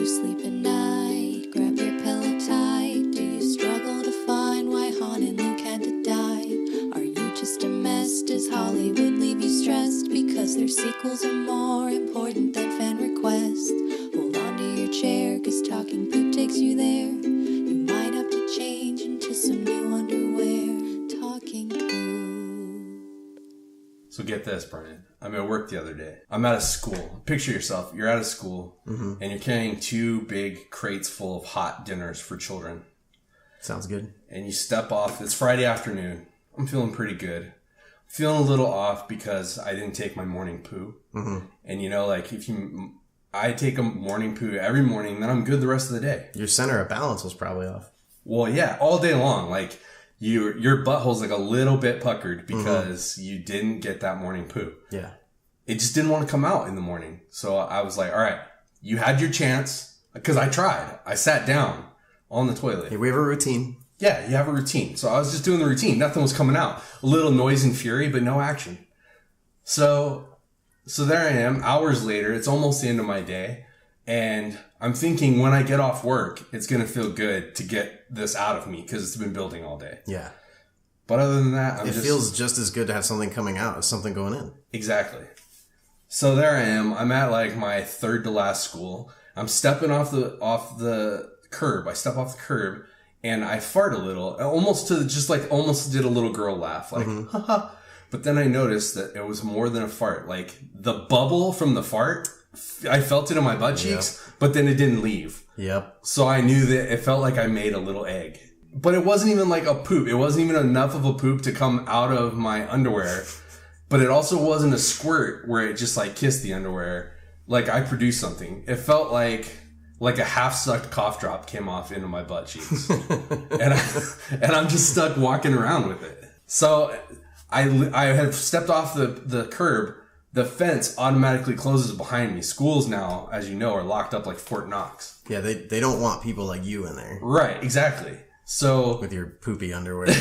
lose sleep at night? Grab your pillow tight. Do you struggle to find why Han and Luke had to die? Are you just a mess? Does Hollywood leave you stressed because their sequels are more important than fan requests? Hold on to your chair, cause talking poop takes you there. You might have to change into some new underwear. Talking poop. So get this, Brian. I'm at work the other day. I'm at a school. Picture yourself. You're at a school and you're carrying 2 big crates full of hot dinners for children. Sounds good. And you step off. It's Friday afternoon. I'm feeling pretty good. Feeling a little off because I didn't take my morning poo. And you know, like I take a morning poo every morning, then I'm good the rest of the day. Your center of balance was probably off. Well, yeah, all day long. Like your butthole's like a little bit puckered because you didn't get that morning poo. Yeah. It just didn't want to come out in the morning. So I was like, all right, you had your chance. Because I tried. I sat down on the toilet. Hey, we have a routine. Yeah, you have a routine. So I was just doing the routine. Nothing was coming out. A little noise and fury, but no action. So there I am, hours later. It's almost the end of my day. And I'm thinking when I get off work, it's going to feel good to get this out of me because it's been building all day. Yeah. But other than that, it feels just as good to have something coming out as something going in. Exactly. So there I am. I'm at like my third to last school. I'm stepping off the curb. I step off the curb and I fart a little, almost did a little girl laugh, like, haha. But then I noticed that it was more than a fart. Like the bubble from the fart, I felt it in my butt cheeks, but then it didn't leave. Yep. So I knew that it felt like I made a little egg. But it wasn't even like a poop. It wasn't even enough of a poop to come out of my underwear. But it also wasn't a squirt where it just like kissed the underwear. Like I produced something. It felt like a half-sucked cough drop came off into my butt cheeks. and I'm just stuck walking around with it. So I had stepped off the curb. The fence automatically closes behind me. Schools now, as you know, are locked up like Fort Knox. Yeah, they don't want people like you in there. Right, exactly. So with your poopy underwear.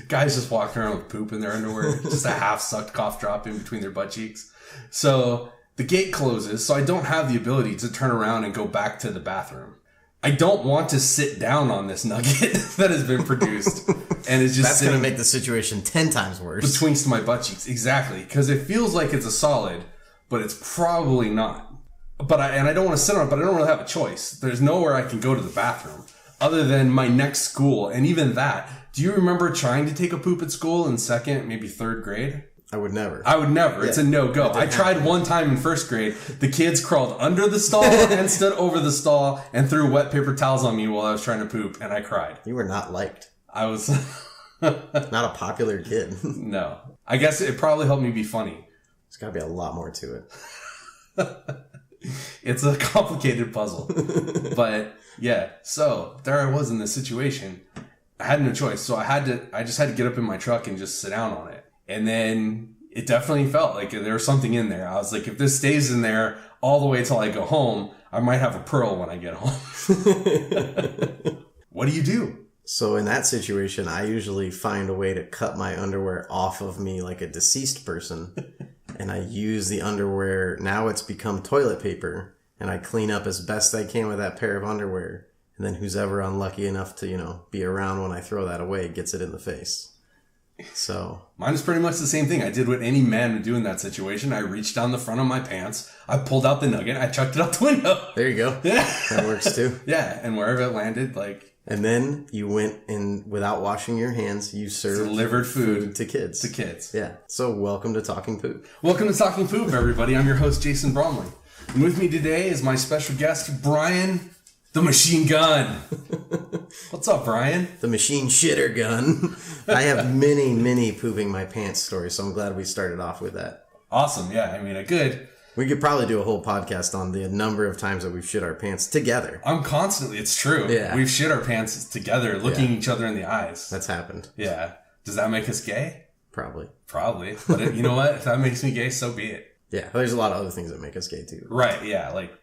Guys just walking around with poop in their underwear. Just a half-sucked cough drop in between their butt cheeks. So the gate closes, so I don't have the ability to turn around and go back to the bathroom. I don't want to sit down on this nugget that has been produced. And it's just that's going to make the situation 10 times worse. Betwixt my butt cheeks. Exactly. Because it feels like it's a solid, but it's probably not. And I don't want to sit on it, but I don't really have a choice. There's nowhere I can go to the bathroom other than my next school. And even that, do you remember trying to take a poop at school in 2nd, maybe 3rd grade? I would never. Yeah. It's a no-go. I tried one time in 1st grade. The kids crawled under the stall and stood over the stall and threw wet paper towels on me while I was trying to poop, and I cried. You were not liked. I was... not a popular kid. No. I guess it probably helped me be funny. There's got to be a lot more to it. It's a complicated puzzle. But, yeah. So, there I was in this situation. I had no choice. So, I just had to get up in my truck and just sit down on it. And then it definitely felt like there was something in there. I was like, if this stays in there all the way till I go home, I might have a pearl when I get home. What do you do? So in that situation, I usually find a way to cut my underwear off of me like a deceased person. And I use the underwear. Now it's become toilet paper. And I clean up as best I can with that pair of underwear. And then who's ever unlucky enough to, be around when I throw that away gets it in the face. So mine is pretty much the same thing. I did what any man would do in that situation. I reached down the front of my pants. I pulled out the nugget. I chucked it out the window. There you go. Yeah. That works too. Yeah. And wherever it landed, like. And then you went and without washing your hands, you served delivered food to kids. Yeah. So welcome to Talking Poop. Welcome to Talking Poop, everybody. I'm your host, Jason Bromley. And with me today is my special guest, Bryan the Machine Gun. What's up, Bryan? The machine shitter gun. I have many pooping my pants stories, so I'm glad we started off with that. Awesome. Yeah, I mean, good. We could probably do a whole podcast on the number of times that we've shit our pants together. It's true. Yeah. We've shit our pants together, looking each other in the eyes. That's happened. Yeah. Does that make us gay? Probably. But you know what? If that makes me gay, so be it. Yeah. There's a lot of other things that make us gay, too. Right. Yeah. Like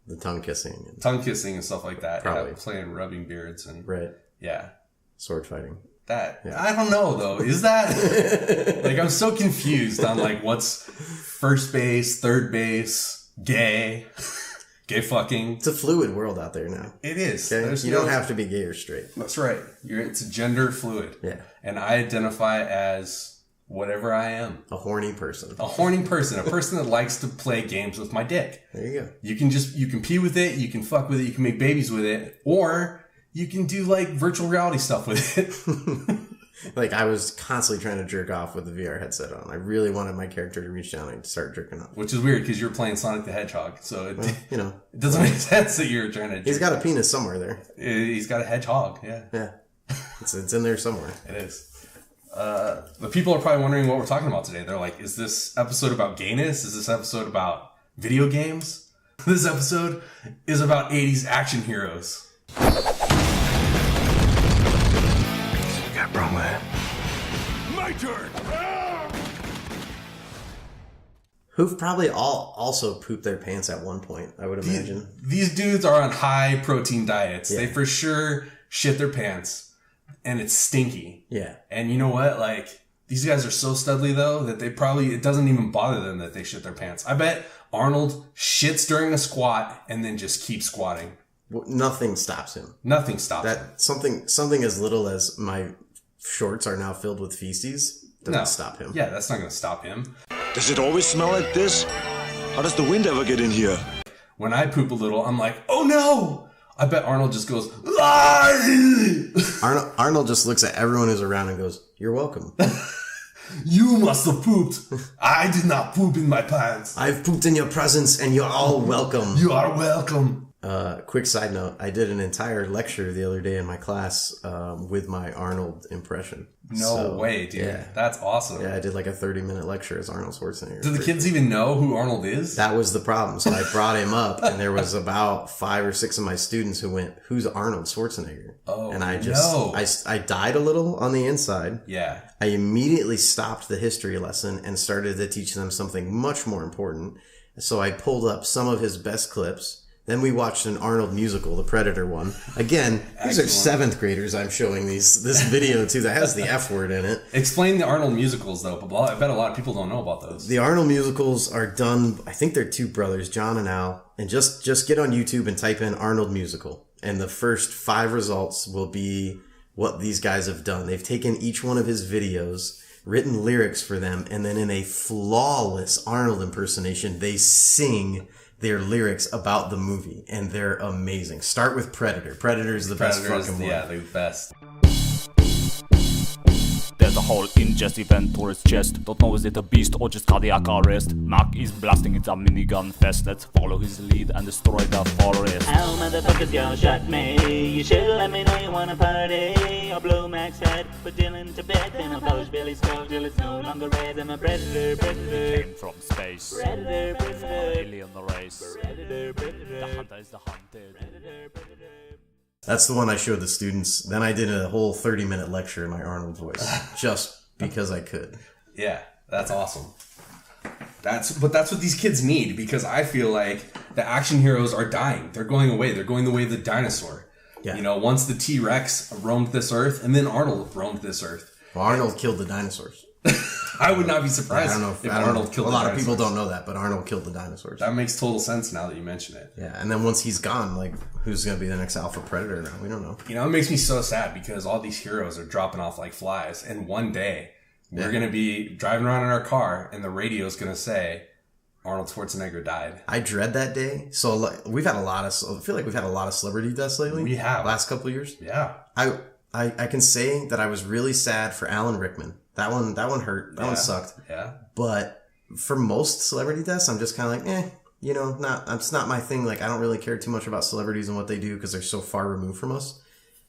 the tongue kissing. And stuff like that. Probably. Yeah, playing rubbing beards. And right. Yeah. Sword fighting. That. Yeah. I don't know, though. Is that? Like, I'm so confused on, like, what's first base, third base, gay gay fucking. It's a fluid world out there now. It is. Okay? You don't have to be gay or straight. That's right. It's gender fluid. Yeah. And I identify as whatever I am. A horny person. A horny person. A person that likes to play games with my dick. There you go. You can pee with it, you can fuck with it, you can make babies with it, or you can do like virtual reality stuff with it. Like, I was constantly trying to jerk off with the VR headset on. I really wanted my character to reach down and start jerking off. Which is weird because you were playing Sonic the Hedgehog, so it doesn't make sense that you're trying to jerk. He's got a penis somewhere there. He's got a hedgehog, yeah. Yeah. It's in there somewhere. It is. The people are probably wondering what we're talking about today. They're like, is this episode about gayness? Is this episode about video games? This episode is about 80s action heroes. My turn! Who've probably all also pooped their pants at one point, I would imagine. These dudes are on high protein diets. Yeah. They for sure shit their pants. And it's stinky. Yeah. And you know what? Like, these guys are so studly, though, that it doesn't even bother them that they shit their pants. I bet Arnold shits during a squat and then just keeps squatting. Well, nothing stops him. Nothing stops him. Something as little as my shorts are now filled with feces doesn't stop him. Yeah, that's not going to stop him. Does it always smell like this? How does the wind ever get in here? When I poop a little, I'm like, oh no! I bet Arnold just goes, "Ah!" Arnold just looks at everyone who's around and goes, "You're welcome." You must have pooped. I did not poop in my pants. I've pooped in your presence and you're all welcome. You are welcome. Quick side note, I did an entire lecture the other day in my class with my Arnold impression. No way, dude. Yeah. That's awesome. Yeah, I did like a 30-minute lecture as Arnold Schwarzenegger. Do the kids even know who Arnold is? That was the problem. So I brought him up, and there was about 5 or 6 of my students who went, "Who's Arnold Schwarzenegger?" Oh, and I just, I died a little on the inside. Yeah. I immediately stopped the history lesson and started to teach them something much more important. So I pulled up some of his best clips. Then we watched an Arnold musical, the Predator one. Again, these are 7th graders I'm showing this video to that has the F word in it. Explain the Arnold musicals, though. I bet a lot of people don't know about those. The Arnold musicals are done, I think they're 2 brothers, John and Al. And just get on YouTube and type in Arnold musical. And the first 5 results will be what these guys have done. They've taken each one of his videos, written lyrics for them, and then in a flawless Arnold impersonation, they sing their lyrics about the movie, and they're amazing. Start with Predator. Predator is the best fucking one. Yeah, the best. There's a hole in Jesse Ventura's chest. Don't know is it a beast or just cardiac arrest. Mark is blasting, it's a minigun fest. Let's follow his lead and destroy the forest. How motherfuckers y'all shot me? You should let me know you wanna party. I'll blow Mac's head, put Dylan to bed. Then I'll polish Billy's skull till it's no longer red. I'm a predator, predator. Came from space. Predator, predator. Alien race. Predator, predator. The hunter is the hunted. Predator, predator. That's the one I showed the students. Then I did a whole 30-minute lecture in my Arnold voice, just because I could. Yeah, that's awesome. That's what these kids need, because I feel like the action heroes are dying. They're going away. They're going the way of the dinosaur. Yeah. You know, once the T-Rex roamed this earth, and then Arnold roamed this earth. Well, Arnold killed the dinosaurs. I would not be surprised I don't know if Arnold killed a the lot dinosaurs. of people don't know that, but Arnold killed the dinosaurs. That makes total sense now that you mention it. Yeah, and then once he's gone, like, who's going to be the next alpha predator now? We don't know. You know, it makes me so sad because all these heroes are dropping off like flies, and one day we're going to be driving around in our car, and the radio's going to say, Arnold Schwarzenegger died. I dread that day. So like, we've had I feel like we've had a lot of celebrity deaths lately. We have. Last couple of years. Yeah. I can say that I was really sad for Alan Rickman. That one hurt. That one sucked. Yeah. But for most celebrity deaths, I'm just kind of like, you know, it's not my thing. Like, I don't really care too much about celebrities and what they do because they're so far removed from us.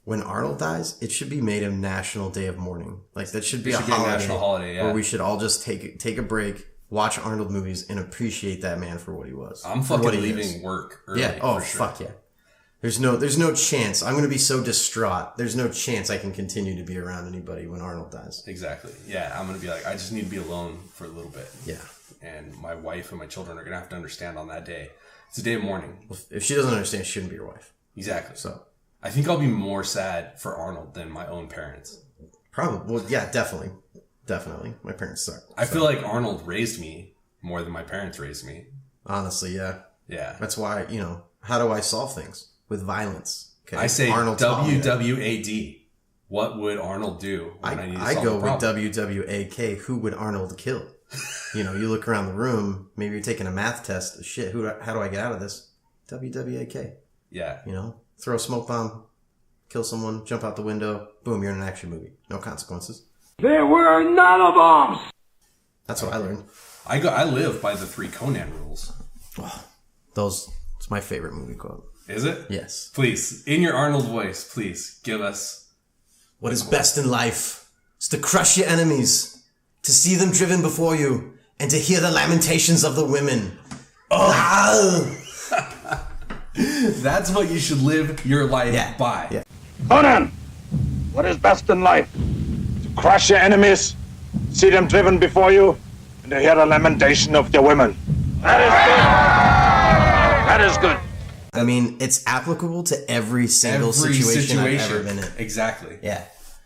When Arnold dies, it should be made a national day of mourning. Like, that should be a national holiday, yeah. Where we should all just take a break, watch Arnold movies, and appreciate that man for what he was. I'm fucking leaving work early. Yeah. Oh, for sure. fuck yeah. There's no chance. I'm going to be so distraught. There's no chance I can continue to be around anybody when Arnold dies. Exactly. Yeah, I'm going to be like, I just need to be alone for a little bit. Yeah. And my wife and my children are going to have to understand on that day. It's a day of mourning. If she doesn't understand, she shouldn't be your wife. Exactly. So I think I'll be more sad for Arnold than my own parents. probably. Well, yeah, definitely. Definitely. My parents suck. I feel like Arnold raised me more than my parents raised me. Honestly, yeah. Yeah. That's why, how do I solve things? With violence. Okay. I say Arnold taught me that. WWAD. What would Arnold do when I need to solve I go a problem? with WWAK. Who would Arnold kill? You know, you look around the room. Maybe you're taking a math test. Shit, how do I get out of this? WWAK. Yeah. You know, throw a smoke bomb, kill someone, jump out the window. Boom, you're in an action movie. No consequences. There were nanobombs! That's what I learned. I live by the 3 Conan rules. Oh, it's my favorite movie quote. Is it? Yes. Please, in your Arnold voice, please give us. What is best in life is to crush your enemies, to see them driven before you, and to hear the lamentations of the women. Oh! That's what you should live your life by. Yeah. Conan, what is best in life? To crush your enemies, see them driven before you, and to hear the lamentation of your women. That is good. That is good. I mean, it's applicable to every single situation I've ever been in. Exactly. Yeah.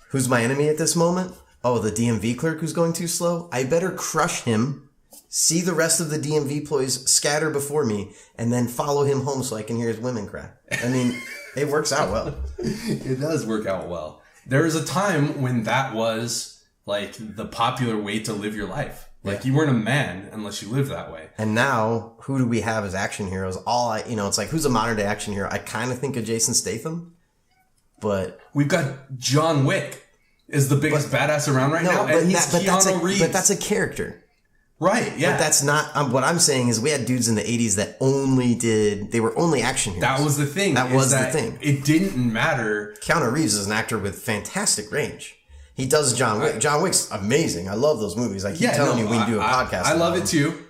Who's my enemy at this moment? Oh, the DMV clerk who's going too slow? I better crush him, see the rest of the DMV employees scatter before me, and then follow him home so I can hear his women cry. I mean, it works out well. It does work out well. There was a time when that was like the popular way to live your life. Like you weren't a man unless you lived that way. And now, who do we have as action heroes? It's like, who's a modern day action hero? I kind of think of Jason Statham, but we've got John Wick is the biggest badass around right now, and he's Keanu Reeves. But that's a character. Right, yeah. But that's not, what I'm saying is we had dudes in the 80s that they were only action heroes. That was the thing. That was the thing. It didn't matter. Keanu Reeves is an actor with fantastic range. He does John Wick. John Wick's amazing. I love those movies. I keep telling you we can do a podcast. I love it too.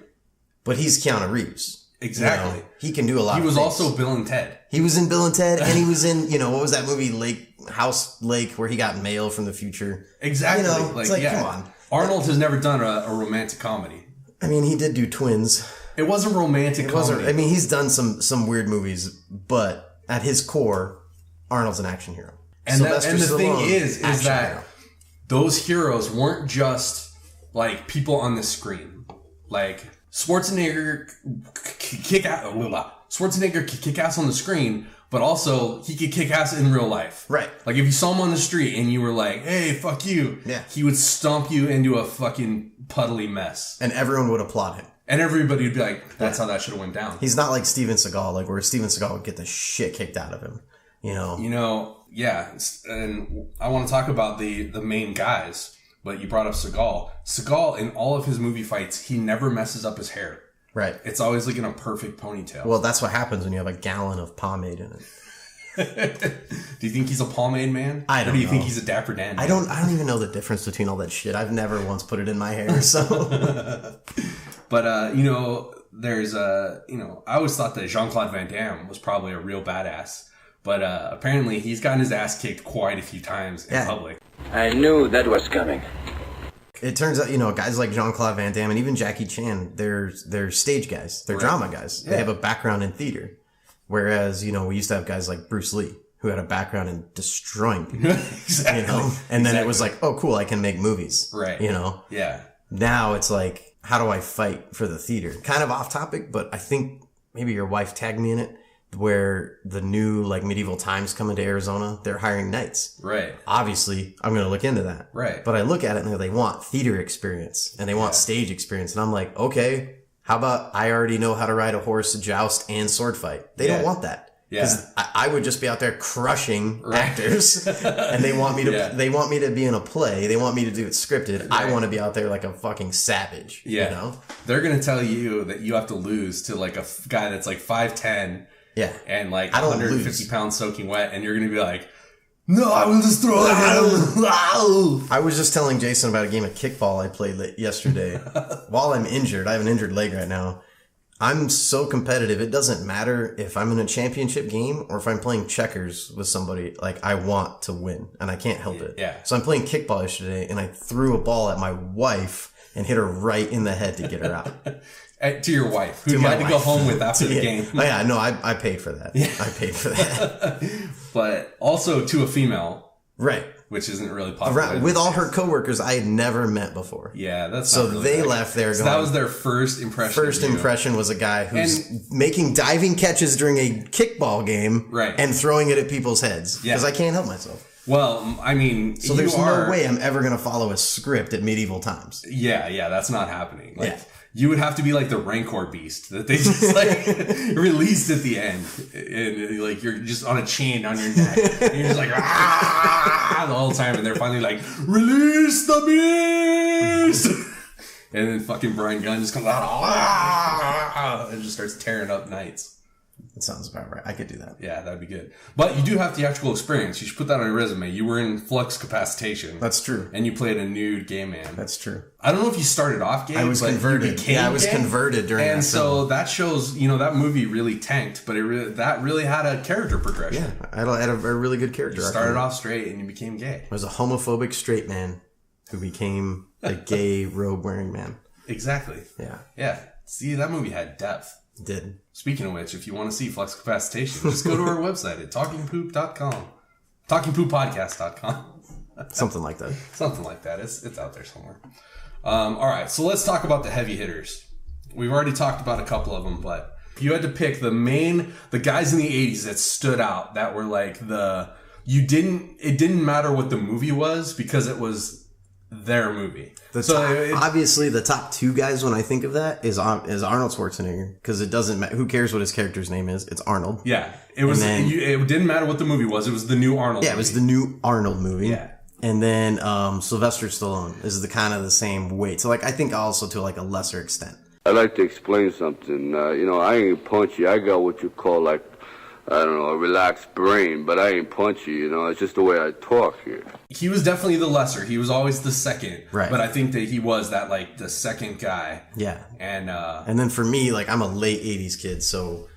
But he's Keanu Reeves. Exactly. You know, he can do a lot of things. He was also Bill and Ted. He was in Bill and Ted, and he was in, what was that movie, House Lake, where he got mail from the future? Exactly. It's like, come on. Arnold has never done a romantic comedy. I mean, he did do Twins. It wasn't romantic comedy. I mean, he's done some weird movies, but at his core, Arnold's an action hero. And the thing is that those heroes weren't just like people on the screen. Like Schwarzenegger could kick ass on the screen, but also he could kick ass in real life. Right. Like if you saw him on the street and you were like, "Hey, fuck you," he would stomp you into a fucking puddly mess, and everyone would applaud him. And everybody would be like, "That's how that should have went down." He's not like Steven Seagal, where Steven Seagal would get the shit kicked out of him. Yeah, and I want to talk about the main guys, but you brought up Seagal. Seagal, in all of his movie fights, he never messes up his hair. Right. It's always like in a perfect ponytail. Well, that's what happens when you have a gallon of pomade in it. Do you think he's a pomade man? I don't know. Or do you think he's a Dapper Dan man? I don't even know the difference between all that shit. I've never once put it in my hair, so. But, there's I always thought that Jean-Claude Van Damme was probably a real badass. But apparently he's gotten his ass kicked quite a few times in public. I knew that was coming. It turns out, guys like Jean-Claude Van Damme and even Jackie Chan, they're stage guys. They're drama guys. Yeah. They have a background in theater. Whereas, we used to have guys like Bruce Lee, who had a background in destroying people. Exactly. And then it was like, oh, cool, I can make movies. Right. Yeah. Now it's like, how do I fight for the theater? Kind of off topic, but I think maybe your wife tagged me in it. Where the new medieval times come into Arizona, they're hiring knights. Right. Obviously, I'm going to look into that. Right. But I look at it and they want theater experience and they want stage experience. And I'm like, okay, how about I already know how to ride a horse, joust, and sword fight? They don't want that. Because I would just be out there crushing actors, and they want me to. They want me to be in a play. They want me to do it scripted. Right. I want to be out there like a fucking savage. Yeah. They're gonna tell you that you have to lose to like a guy that's like 5'10". Yeah. And like 150 pounds soaking wet, and you're going to be like, no, I will destroy him. I was just telling Jason about a game of kickball I played yesterday. While I'm injured, I have an injured leg right now. I'm so competitive. It doesn't matter if I'm in a championship game or if I'm playing checkers with somebody. Like, I want to win, and I can't help it. Yeah. So I'm playing kickball yesterday, and I threw a ball at my wife and hit her right in the head to get her out. To your wife, who you had to go home with after the game. Oh, yeah, no, I paid for that. Yeah. I paid for that. But also to a female. Right. which isn't really popular. With all her coworkers I had never met before. Yeah, that's so not really they right. left there. So that was their first impression. First impression was a guy who's making diving catches during a kickball game, right, and throwing it at people's heads because I can't help myself. Well, I mean, so there's no way I'm ever going to follow a script at medieval times. Yeah, that's not happening. Like, you would have to be like the Rancor beast that they just like released at the end, and like you're just on a chain on your neck, and you're just like the whole time, and they're finally like, release the beast, and then fucking Bryan Gunn just comes out and just starts tearing up knights. That sounds about right. I could do that. Yeah, that'd be good. But you do have theatrical experience. You should put that on your resume. You were in Flux Capacitation. That's true. And you played a nude gay man. That's true. I don't know if you started off gay. I was converted. I was converted during that film. And so that shows, that movie really tanked, but that really had a character progression. Yeah, I had a really good character. You started off straight and you became gay. I was a homophobic straight man who became a gay robe-wearing man. Exactly. Yeah. Yeah. See, that movie had depth. It did. Speaking of which, if you want to see Flux Capacitation, just go to our website at talkingpoop.com. Talkingpooppodcast.com. Something like that. Something like that. It's out there somewhere. All right, so let's talk about the heavy hitters. We've already talked about a couple of them, but if you had to pick the guys in the 80s that stood out, that were like it didn't matter what the movie was because it was their movie. Obviously, the top two guys when I think of that is Arnold Schwarzenegger, because it doesn't matter. Who cares what his character's name is? It's Arnold. Yeah, it was. It didn't matter what the movie was. It was the new Arnold. Yeah, movie. It was the new Arnold movie. Yeah, and then Sylvester Stallone is the kind of the same weight. So I think also to like a lesser extent. I'd like to explain something. I ain't punchy. I got what you call a relaxed brain, but I ain't punchy, it's just the way I talk here. He was definitely the lesser. He was always the second. Right. But I think that he was that, the second guy. Yeah. And then for me, I'm a late 80s kid, so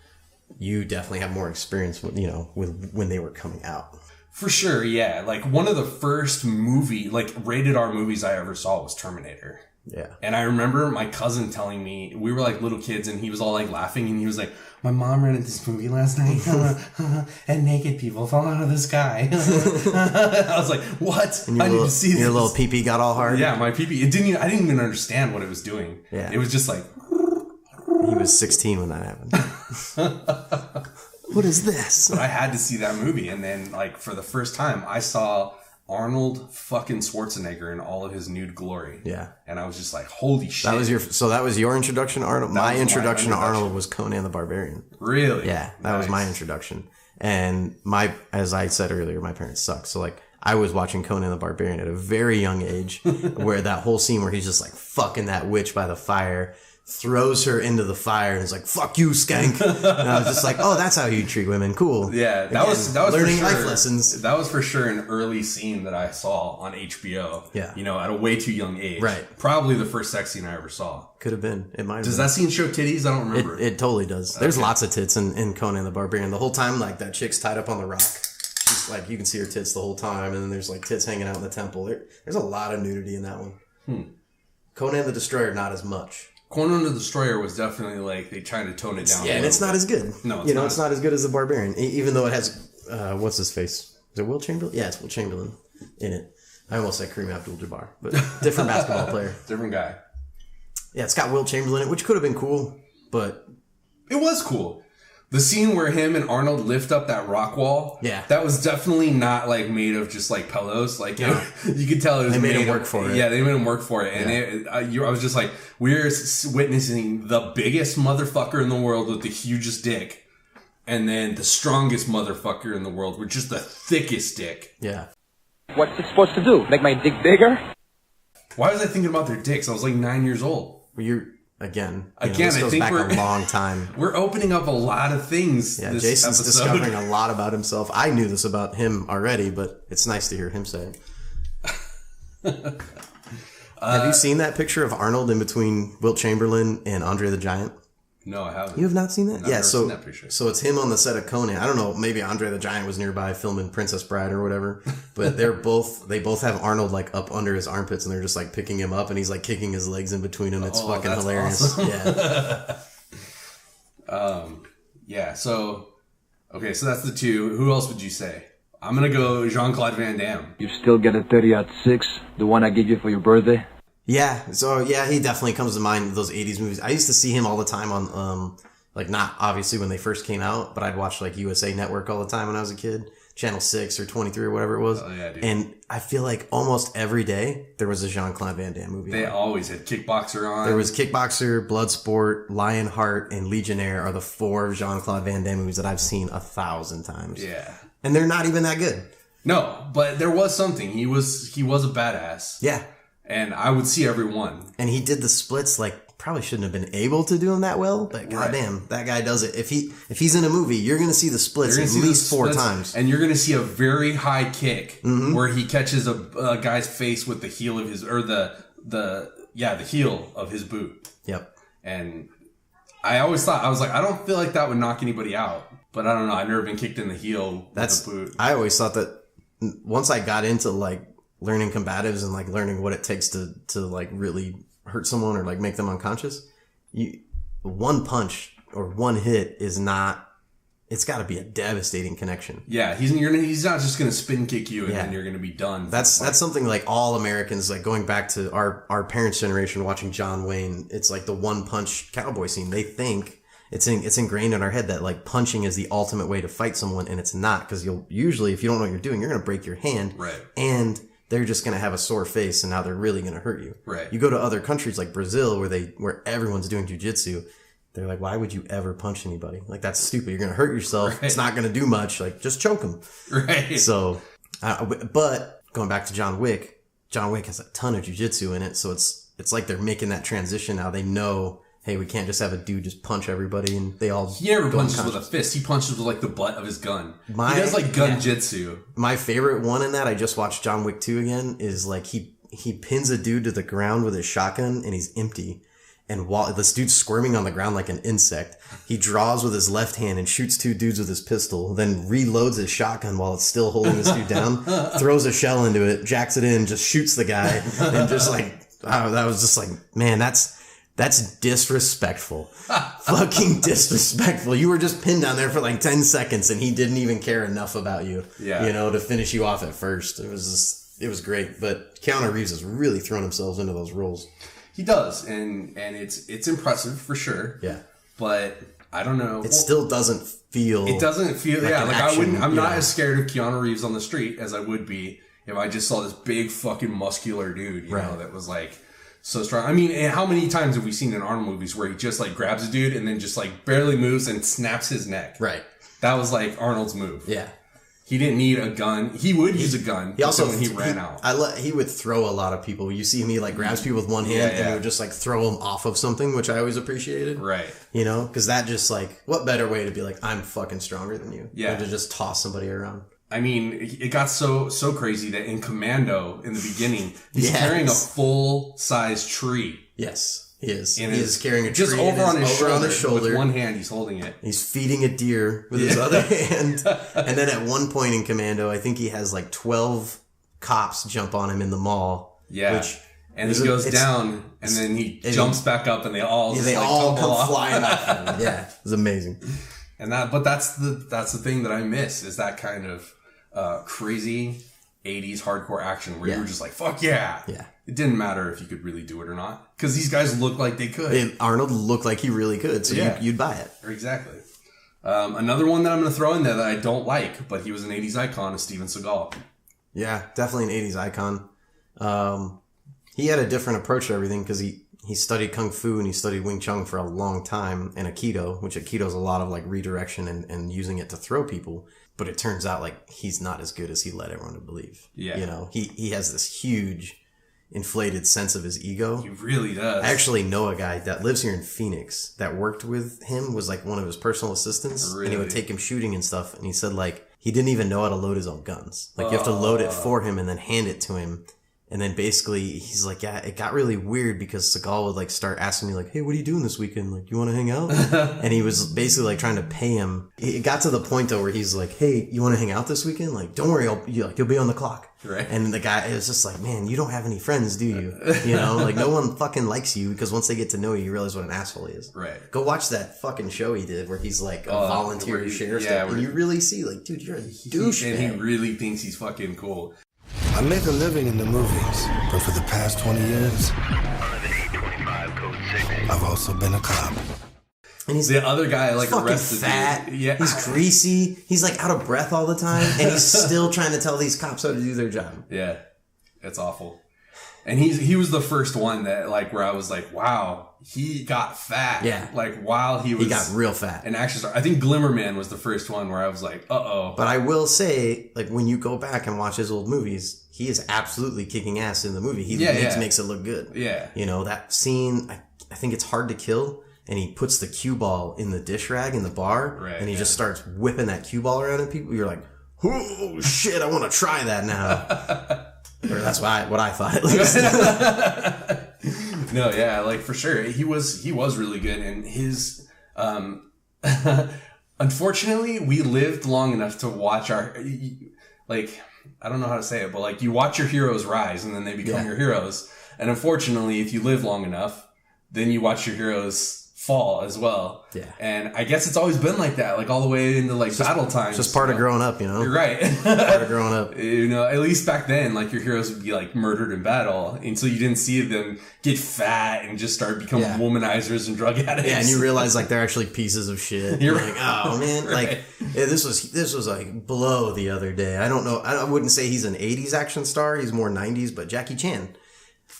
you definitely have more experience with when they were coming out. For sure, yeah. One of the first rated R movies I ever saw was Terminator. Yeah. And I remember my cousin telling me, we were little kids, and he was all laughing, and he was like, my mom rented this movie last night, and naked people fall out of the sky. I was like, what? I need to see this. Your little pee-pee got all hard? Yeah, my pee-pee. I didn't even understand what it was doing. Yeah. It was just He was 16 when that happened. What is this? I had to see that movie, and then, for the first time, I saw Arnold fucking Schwarzenegger in all of his nude glory. Yeah. And I was just like, holy shit. That was your introduction to Arnold? My introduction to Arnold was Conan the Barbarian. Really? Yeah. That was my introduction. And as I said earlier, my parents suck. So I was watching Conan the Barbarian at a very young age where that whole scene where he's just fucking that witch by the fire, throws her into the fire and is like, fuck you, skank. And I was just like, oh, that's how you treat women. Cool. Yeah, that was learning for sure, life lessons. That was for sure an early scene that I saw on HBO. Yeah. At a way too young age. Right. Probably the first sex scene I ever saw. Could have been. It might have Does been. that scene show titties? I don't remember. It totally does. There's lots of tits in Conan the Barbarian. The whole time, that chick's tied up on the rock. She's you can see her tits the whole time, and then there's tits hanging out in the temple. There's a lot of nudity in that one. Conan the Destroyer, not as much. Conan the Destroyer was definitely they tried to tone it down. Yeah, and it's not as good. No, it's not as good as the Barbarian, even though it has what's his face? Is it Will Chamberlain? Yeah, it's Will Chamberlain in it. I almost said Kareem Abdul-Jabbar, but different basketball player, different guy. Yeah, it's got Will Chamberlain in it, which could have been cool, but it was cool. The scene where him and Arnold lift up that rock wall, that was definitely not made of just pillows. You could tell it was they made him work for it. Yeah, they made him work for it, and I was just like, we're witnessing the biggest motherfucker in the world with the hugest dick, and then the strongest motherfucker in the world with just the thickest dick. Yeah. What's it supposed to do? Make my dick bigger? Why was I thinking about their dicks? I was 9 years old. Well, you're. Again, this goes I think back a long time. We're opening up a lot of things. Yeah, this Jason's episode. discovering a lot about himself. I knew this about him already, but it's nice to hear him say it. Have you seen that picture of Arnold in between Wilt Chamberlain and Andre the Giant? No, I haven't. You have not seen that? I've never seen that picture. So it's him on the set of Conan. I don't know, maybe Andre the Giant was nearby filming Princess Bride or whatever, but they both have Arnold up under his armpits, and they're just picking him up, and he's kicking his legs in between them. It's fucking hilarious. Awesome. Yeah. Yeah, so okay, so that's the two. Who else would you say? I'm gonna go Jean-Claude Van Damme. You still get a 30-06, the one I gave you for your birthday? Yeah, so yeah, he definitely comes to mind, those 80s movies. I used to see him all the time on, like, not obviously when they first came out, but I'd watch, like, USA Network all the time when I was a kid. Channel 6 or 23 or whatever it was. Oh, yeah, dude. And I feel like almost every day there was a Jean-Claude Van Damme movie. They always had Kickboxer on. There was Kickboxer, Bloodsport, Lionheart, and Legionnaire are the 4 Jean-Claude Van Damme movies that I've seen 1,000 times. Yeah. And they're not even that good. No, but there was something. He was a badass. Yeah. And I would see every one. And he did the splits, like, probably shouldn't have been able to do them that well, but goddamn, that guy does it. If he's in a movie, you're going to see the splits at least 4 times. And you're going to see a very high kick where he catches a guy's face with the heel of his, or the heel of his boot. Yep. And I always thought, I was like, I don't feel like that would knock anybody out. But I don't know. I've never been kicked in the heel with a boot. I always thought that once I got into, like, learning combatives and, like, learning what it takes to like, really hurt someone or, like, make them unconscious, one punch or one hit is not, it's got to be a devastating connection. Yeah, he's not just going to spin kick you and then you're going to be done. That's something, like, all Americans, like, going back to our parents' generation watching John Wayne, it's like the one punch cowboy scene. They think it's ingrained in our head that, like, punching is the ultimate way to fight someone, and it's not, because you'll usually, if you don't know what you're doing, you're going to break your hand. Right. And they're just going to have a sore face, and now they're really going to hurt you. Right. You go to other countries like Brazil where everyone's doing jiu-jitsu, they're like, why would you ever punch anybody? Like, that's stupid. You're going to hurt yourself. Right. It's not going to do much. Like, just choke them. Right. So, but going back to John Wick has a ton of jiu-jitsu in it, so it's like they're making that transition now. They know, hey, we can't just have a dude just punch everybody and they all... He never punches with a fist. He punches with, like, the butt of his gun. He does, like, gun jitsu. My favorite one in that, I just watched John Wick 2 again, is, like, he pins a dude to the ground with his shotgun and he's empty. And while this dude's squirming on the ground like an insect, he draws with his left hand and shoots 2 dudes with his pistol, then reloads his shotgun while it's still holding this dude down, throws a shell into it, jacks it in, just shoots the guy, and just, like, that was just like, man, that's disrespectful. Fucking disrespectful. You were just pinned down there for like 10 seconds and he didn't even care enough about you, to finish you off at first. It was great. But Keanu Reeves has really thrown himself into those roles. He does. And it's impressive for sure. Yeah. But I don't know. It still doesn't feel. It doesn't feel, like I'm not as scared of Keanu Reeves on the street as I would be if I just saw this big fucking muscular dude, you know, that was like, so strong. I mean, how many times have we seen in Arnold movies where he just, like, grabs a dude and then just, like, barely moves and snaps his neck? Right. That was, like, Arnold's move. Yeah. He didn't need a gun. He would use a gun. He also, when he ran out. He would throw a lot of people. You see him, he, like, grabs people with one hand and he would just, like, throw them off of something, which I always appreciated. Right. You know? Because that just, like, what better way to be like, I'm fucking stronger than you? Yeah. Than to just toss somebody around. I mean, it got so crazy that in Commando, in the beginning, he's carrying a full-size tree. Yes, he is. He is carrying a tree just over on his shoulder. With one hand, he's holding it. He's feeding a deer with his other hand. And then at one point in Commando, I think he has like 12 cops jump on him in the mall. Yeah. And he goes down, and then he jumps back up, and they all come flying off. Yeah, it's amazing. And that's the thing that I miss, is that kind of crazy 80s hardcore action where you were just like, fuck yeah. Yeah. It didn't matter if you could really do it or not. Because these guys looked like they could. And Arnold looked like he really could, so you'd buy it. Exactly. Another one that I'm going to throw in there that I don't like, but he was an 80s icon, is Steven Seagal. Yeah, definitely an 80s icon. He had a different approach to everything because he studied Kung Fu and he studied Wing Chun for a long time, and Aikido, which Aikido is a lot of like redirection and using it to throw people. But it turns out like he's not as good as he led everyone to believe. Yeah. You know, he has this huge inflated sense of his ego. He really does. I actually know a guy that lives here in Phoenix that worked with him, was like one of his personal assistants. Really? And he would take him shooting and stuff. And he said like he didn't even know how to load his own guns. Like you have to load it for him and then hand it to him. And then basically he's like, yeah, it got really weird because Seagal would like start asking me like, hey, what are you doing this weekend? Like, you want to hang out? And he was basically like trying to pay him. It got to the point though where he's like, hey, you want to hang out this weekend? Like, don't worry, you'll be on the clock. Right. And the guy, it was just like, man, you don't have any friends, do you? You know, like no one fucking likes you because once they get to know you, you realize what an asshole he is. Right. Go watch that fucking show he did where he's like a volunteer sheriff. Yeah, and you really see like, dude, you're a douche. And he really thinks he's fucking cool. I make a living in the movies, but for the past 20 years, I've also been a cop. And he's the other guy, like fucking arrested. Fat. Dude. Yeah, he's greasy. He's like out of breath all the time, and he's still trying to tell these cops how to do their job. Yeah, it's awful. And he was the first one that like where I was like, wow, he got fat. Yeah, like while he got real fat. An action star. I think Glimmerman was the first one where I was like, uh-oh. But I will say, like when you go back and watch his old movies, he is absolutely kicking ass in the movie. He makes it look good. Yeah, you know that scene. I think it's Hard to Kill. And he puts the cue ball in the dish rag in the bar, and he just starts whipping that cue ball around at people. You're like, oh shit, I want to try that now. Or that's what I thought at least. No, yeah, like for sure, he was really good, and his unfortunately, we lived long enough to watch our like I don't know how to say it, but like you watch your heroes rise, and then they become your heroes, and unfortunately, if you live long enough, then you watch your heroes fall as well. Yeah. And I guess it's always been like that, like all the way into like battle times. It's just part of growing up, you know? You're right. Part of growing up. You know, at least back then, like your heroes would be like murdered in battle. And so you didn't see them get fat and just start becoming womanizers and drug addicts. Yeah, and you realize like they're actually pieces of shit. You're like, oh man. Right. Like this was like blow the other day. I don't know. I wouldn't say he's an 80s action star. He's more 90s, but Jackie Chan.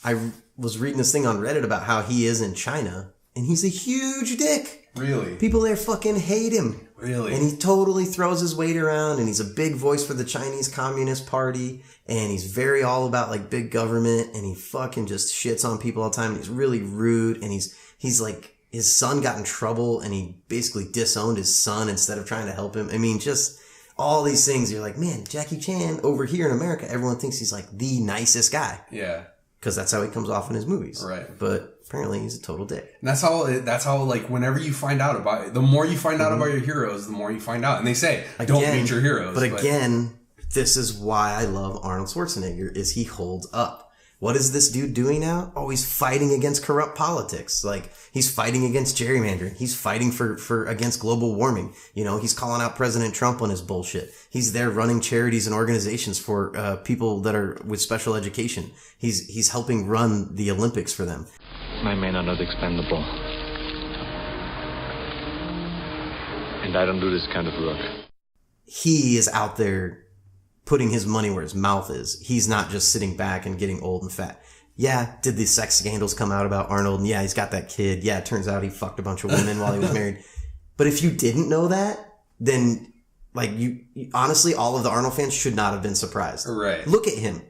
I was reading this thing on Reddit about how he is in China. And he's a huge dick. Really? People there fucking hate him. Really? And he totally throws his weight around, and he's a big voice for the Chinese Communist Party, and he's very all about like big government, and he fucking just shits on people all the time, and he's really rude, and he's like, his son got in trouble, and he basically disowned his son instead of trying to help him. I mean, just all these things. You're like, man, Jackie Chan over here in America, everyone thinks he's like the nicest guy. Yeah. Because that's how he comes off in his movies. Right. But apparently he's a total dick. And that's how like whenever you find out about it, the more you find out about your heroes, the more you find out. And they say, don't meet your heroes. But again, this is why I love Arnold Schwarzenegger, is he holds up. What is this dude doing now? Oh, he's fighting against corrupt politics. Like, he's fighting against gerrymandering. He's fighting for against global warming. You know, he's calling out President Trump on his bullshit. He's there running charities and organizations for people that are with special education. He's helping run the Olympics for them. My men are not expendable. And I don't do this kind of work. He is out there putting his money where his mouth is. He's not just sitting back and getting old and fat. Yeah, did the sex scandals come out about Arnold? And yeah, he's got that kid. Yeah, it turns out he fucked a bunch of women while he was married. But if you didn't know that, then like you honestly, all of the Arnold fans should not have been surprised. Right. Look at him.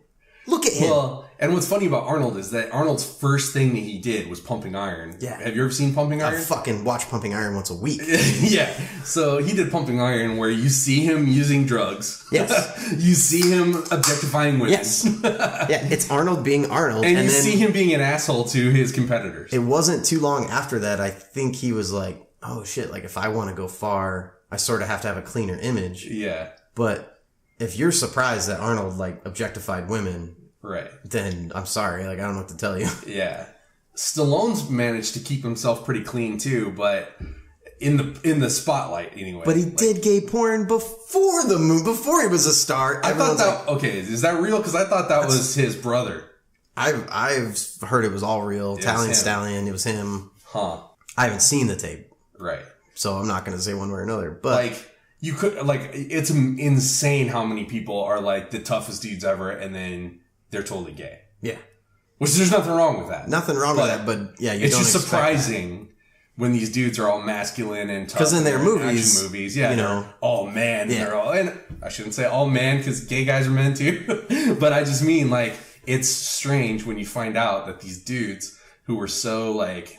Look at him. Well, and what's funny about Arnold is that Arnold's first thing that he did was Pumping Iron. Yeah. Have you ever seen Pumping Iron? I fucking watch Pumping Iron once a week. Yeah. So he did Pumping Iron where you see him using drugs. Yes. You see him objectifying women. Yes. Yeah, it's Arnold being Arnold. And you see him being an asshole to his competitors. It wasn't too long after that, I think he was like, oh shit, like if I want to go far, I sort of have to have a cleaner image. Yeah. But if you're surprised that Arnold like objectified women, right, then I'm sorry, like I don't know what to tell you. Yeah. Stallone's managed to keep himself pretty clean too, but in the spotlight anyway. But he did gay porn before the movie, before he was a star. I thought that okay, is that real? Because I thought that was his brother. I've heard it was all real. Italian Stallion, it was him. Huh. I haven't seen the tape. Right. So I'm not going to say one way or another. But like you could like it's insane how many people are like the toughest dudes ever, and then they're totally gay. Yeah. Which there's nothing wrong with that. Nothing wrong with that, but yeah, it's just surprising when these dudes are all masculine and tough. Because in their movies, action movies, yeah, you know, all man. Yeah. They're all, and I shouldn't say all man because gay guys are men too. But I just mean like it's strange when you find out that these dudes who were so like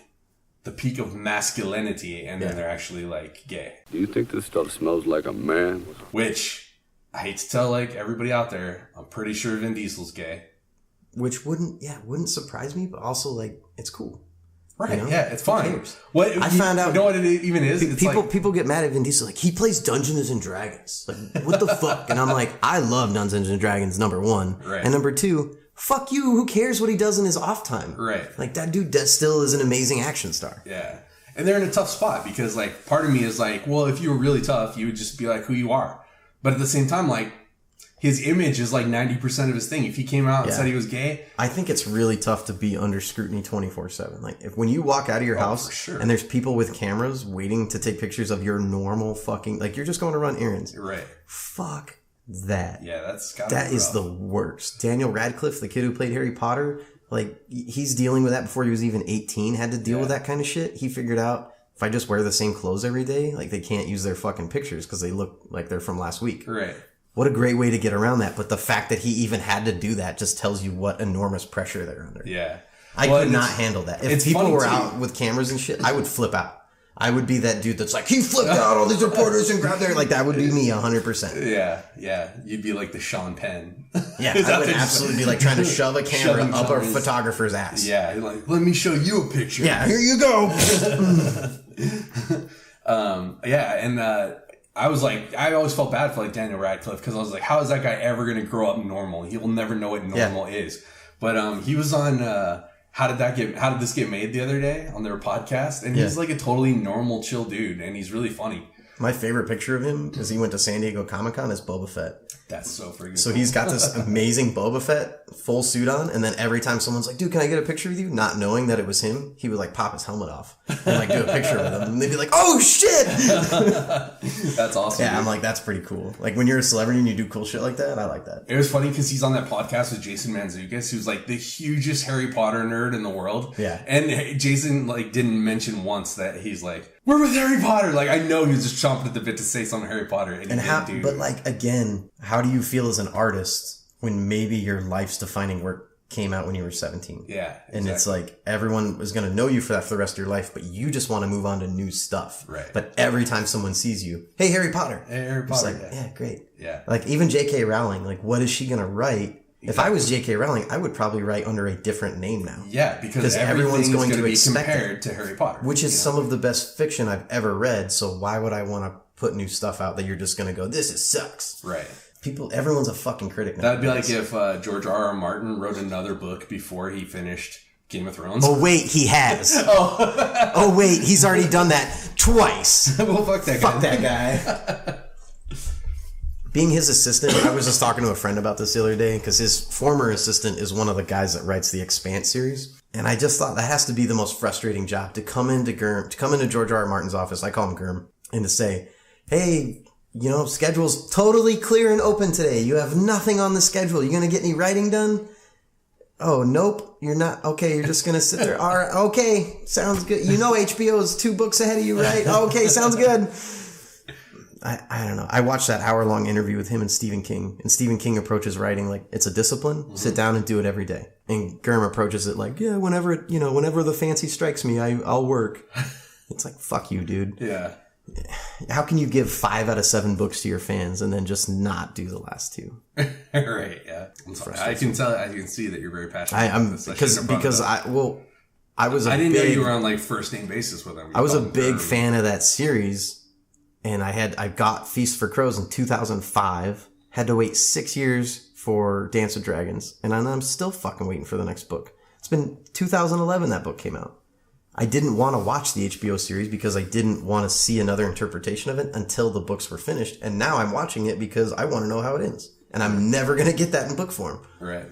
the peak of masculinity and then they're actually like gay. Do you think this stuff smells like a man? Which I hate to tell like everybody out there, I'm pretty sure Vin Diesel's gay. which wouldn't surprise me, but also like it's cool. Right, you know? yeah, it's fine. What I found out, you know what it even is? People get mad at Vin Diesel, like, he plays Dungeons and Dragons. Like, what the fuck? And I'm like, I love Dungeons and Dragons, number one. Right. And number two, fuck you, who cares what he does in his off time? Right. Like, that dude still is an amazing action star. Yeah. And they're in a tough spot because, like, part of me is like, well, if you were really tough, you would just be like who you are. But at the same time, like, his image is like 90% of his thing. If he came out and said he was gay, I think it's really tough to be under scrutiny 24/7. Like, when you walk out of your house and there's people with cameras waiting to take pictures of your normal fucking, like, you're just going to run errands. Right. Fuck that. Yeah, that is the worst. Daniel Radcliffe, the kid who played Harry Potter, like, he's dealing with that before he was even 18, had to deal with that kind of shit. He figured out, if I just wear the same clothes every day, like, they can't use their fucking pictures because they look like they're from last week. Right. What a great way to get around that. But the fact that he even had to do that just tells you what enormous pressure they're under. Yeah. I could not handle that. If people were out with cameras and shit, I would flip out. I would be that dude that's like, he flipped out all these reporters and grabbed their, like, that would be me 100%. Yeah, yeah. You'd be like the Sean Penn. Yeah, I would absolutely be like trying to shove a camera up a photographer's ass. Yeah, like, let me show you a picture. Yeah, here you go. I was like, I always felt bad for like Daniel Radcliffe because I was like, how is that guy ever going to grow up normal? He will never know what normal is. But he was on How Did This Get Made the other day on their podcast, and he's like a totally normal, chill dude, and he's really funny. My favorite picture of him is he went to San Diego Comic-Con as Boba Fett. That's so freaking So cool. he's got this amazing Boba Fett full suit on, and then every time someone's like, dude, can I get a picture with you? Not knowing that it was him, he would like pop his helmet off and like do a picture with him. And they'd be like, oh shit! That's awesome. Yeah, dude. I'm like, that's pretty cool. Like, when you're a celebrity and you do cool shit like that, I like that. It was funny because he's on that podcast with Jason Mantzoukas, who's like the hugest Harry Potter nerd in the world. Yeah. And Jason like didn't mention once that he's like, we're with Harry Potter. Like, I know he was just chomping at the bit to say something Harry Potter. And how, didn't, dude. but like, again, how do you feel as an artist when maybe your life's defining work came out when you were 17? Yeah. Exactly. And it's like, everyone is going to know you for that for the rest of your life, but you just want to move on to new stuff. Right. But every time someone sees you, hey, Harry Potter. Hey, Harry Potter. It's like, yeah, great. Yeah. Like, even J.K. Rowling, like, what is she going to write? Exactly. If I was J.K. Rowling, I would probably write under a different name now. Yeah, because everyone's going to be compared to Harry Potter. Which is some of the best fiction I've ever read, so why would I want to put new stuff out that you're just going to go, sucks? Right. Everyone's a fucking critic now. That'd be like if George R.R. Martin wrote another book before he finished Game of Thrones. Oh, wait, he has. Oh, wait, he's already done that twice. Well, fuck that guy. Fuck that guy. Being his assistant, I was just talking to a friend about this the other day because his former assistant is one of the guys that writes the Expanse series. And I just thought that has to be the most frustrating job, to come into George R.R. Martin's office, I call him Gurm, and to say, hey, schedule's totally clear and open today. You have nothing on the schedule. You going to get any writing done? Oh, nope, you're not. Okay, you're just going to sit there. All right, okay, sounds good. HBO is 2 books ahead of you, right? Okay, sounds good. I don't know. I watched that hour-long interview with him and Stephen King. And Stephen King approaches writing like it's a discipline. Mm-hmm. Sit down and do it every day. And Gurm approaches it like, yeah, whenever the fancy strikes me, I'll work. It's like, fuck you, dude. Yeah. How can you give 5 out of 7 books to your fans and then just not do the last 2? Right. Yeah. I'm sorry. I can see that you're very passionate. I'm because I was. I didn't know you were on like first name basis with him. I was a big fan of that series. And I got Feast for Crows in 2005, had to wait 6 years for Dance with Dragons, and I'm still fucking waiting for the next book. It's been 2011 that book came out. I didn't want to watch the HBO series because I didn't want to see another interpretation of it until the books were finished, and now I'm watching it because I want to know how it ends. And I'm never going to get that in book form. Right.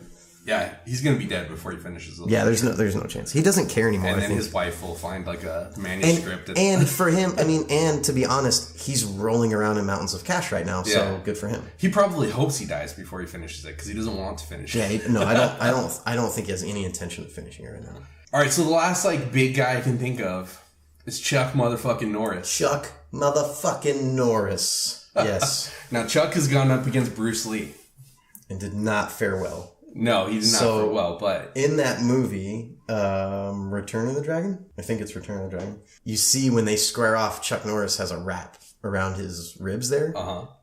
Yeah, he's going to be dead before he finishes the Yeah, there's no chance. He doesn't care anymore, and I think. His wife will find like a manuscript. And for him, and to be honest, he's rolling around in mountains of cash right now, so good for him. He probably hopes he dies before he finishes it because he doesn't want to finish it. Yeah, I don't think he has any intention of finishing it right now. All right, so the last like big guy I can think of is Chuck motherfucking Norris. Chuck motherfucking Norris. Yes. Now Chuck has gone up against Bruce Lee and did not fare well. No, he did not fare well, but in that movie, Return of the Dragon? I think it's Return of the Dragon. You see when they square off, Chuck Norris has a rap around his ribs there.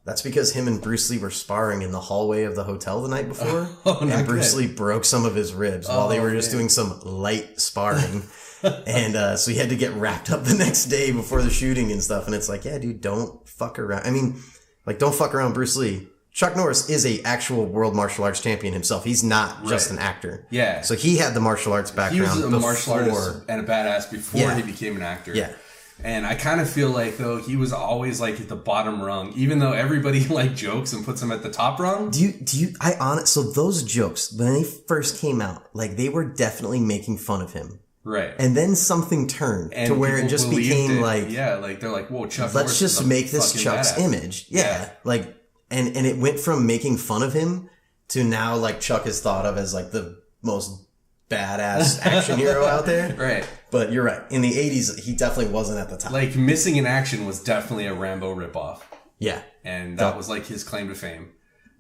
That's because him and Bruce Lee were sparring in the hallway of the hotel the night before. And Bruce Lee broke some of his ribs while they were just doing some light sparring. And so he had to get wrapped up the next day before the shooting and stuff. And it's like, yeah, dude, don't fuck around. I mean, like, don't fuck around Bruce Lee. Chuck Norris is a actual world martial arts champion himself. He's not just an actor. Yeah. So he had the martial arts background. He was a martial artist and a badass before he became an actor. Yeah. And I kind of feel like, though, he was always, like, at the bottom rung, even though everybody, like, jokes and puts him at the top rung. So those jokes, when they first came out, like, they were definitely making fun of him. Right. And then something turned to where it just became like... Yeah, like, they're like, whoa, Chuck Let's Norris just make this Chuck's badass image. Yeah. Like, and it went from making fun of him to now, like, Chuck is thought of as, like, the most badass action hero out there. Right. But you're right. In the 80s, he definitely wasn't at the top. Like, Missing in Action was definitely a Rambo ripoff. Yeah. And that was, like, his claim to fame.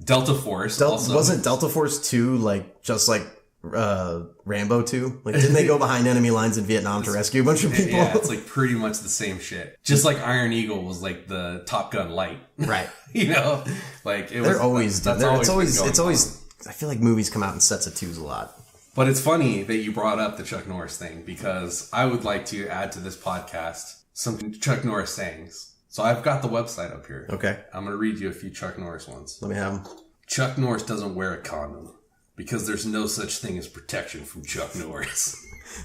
Delta Force also. Wasn't Delta Force 2, like, just like Rambo 2? Like, didn't they go behind enemy lines in Vietnam to rescue a bunch of people? Yeah, it's, like, pretty much the same shit. Just like Iron Eagle was, like, the Top Gun light. Right. You know? Like, it was... They're always... That's it's always... I feel like movies come out in sets of twos a lot. But it's funny that you brought up the Chuck Norris thing, because I would like to add to this podcast some Chuck Norris sayings. So I've got the website up here. Okay. I'm going to read you a few Chuck Norris ones. Let me have them. Chuck Norris doesn't wear a condom because there's no such thing as protection from Chuck Norris.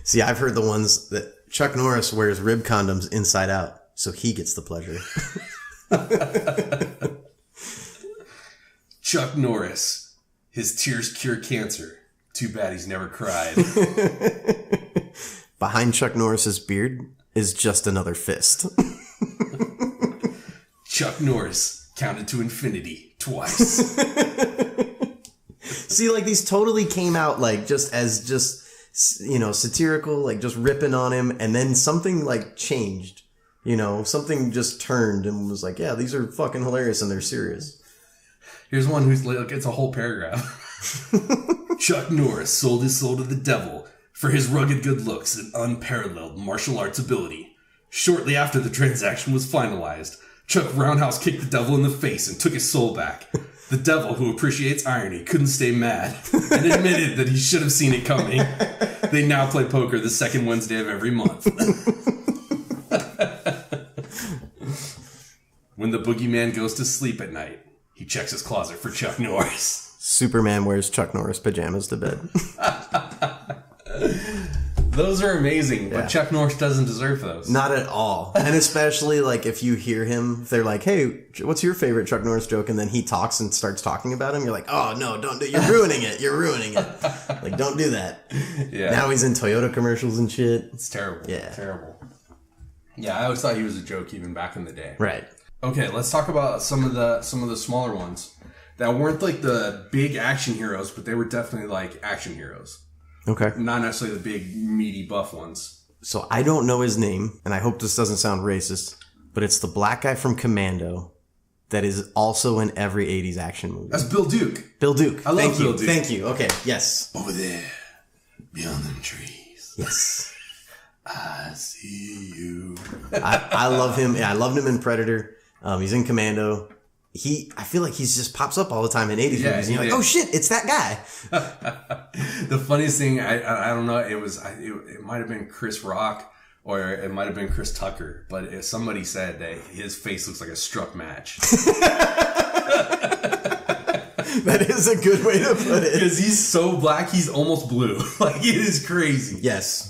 See, I've heard the ones that Chuck Norris wears rib condoms inside out, so he gets the pleasure. Chuck Norris, his tears cure cancer. Too bad he's never cried. Behind Chuck Norris's beard is just another fist. Chuck Norris counted to infinity twice. See, like, these totally came out, like, just as satirical, like, just ripping on him, and then something, like, changed. You know, something just turned and was like, yeah, these are fucking hilarious and they're serious. Here's one who's like, it's a whole paragraph. Chuck Norris sold his soul to the devil for his rugged good looks and unparalleled martial arts ability. Shortly after the transaction was finalized, Chuck roundhouse kicked the devil in the face and took his soul back. The devil, who appreciates irony, couldn't stay mad and admitted that he should have seen it coming. They now play poker the second Wednesday of every month. When the boogeyman goes to sleep at night, he checks his closet for Chuck Norris. Superman wears Chuck Norris pajamas to bed. Those are amazing, but Chuck Norris doesn't deserve those. Not at all. And especially, like, if you hear him, they're like, hey, what's your favorite Chuck Norris joke? And then he talks and starts talking about him. You're like, oh, no, don't do it. You're ruining it. You're ruining it. Like, don't do that. Yeah. Now he's in Toyota commercials and shit. It's terrible. Yeah. Terrible. Yeah, I always thought he was a joke even back in the day. Right. Okay, let's talk about some of the smaller ones that weren't like the big action heroes, but they were definitely like action heroes. Okay. Not necessarily the big meaty buff ones. So I don't know his name, and I hope this doesn't sound racist, but it's the black guy from Commando that is also in every 80s action movie. That's Bill Duke. Bill Duke. I love Bill Duke. Thank you. Okay, yes. Over there, beyond them trees. Yes. I see you. I love him. Yeah, I loved him in Predator. He's in Commando. I feel like he's just pops up all the time in 80s movies. And you're like, oh shit, it's that guy. The funniest thing, I don't know, it might have been Chris Rock or it might have been Chris Tucker, but somebody said that his face looks like a struck match. That is a good way to put it. Because he's so black, he's almost blue. Like, it is crazy. Yes.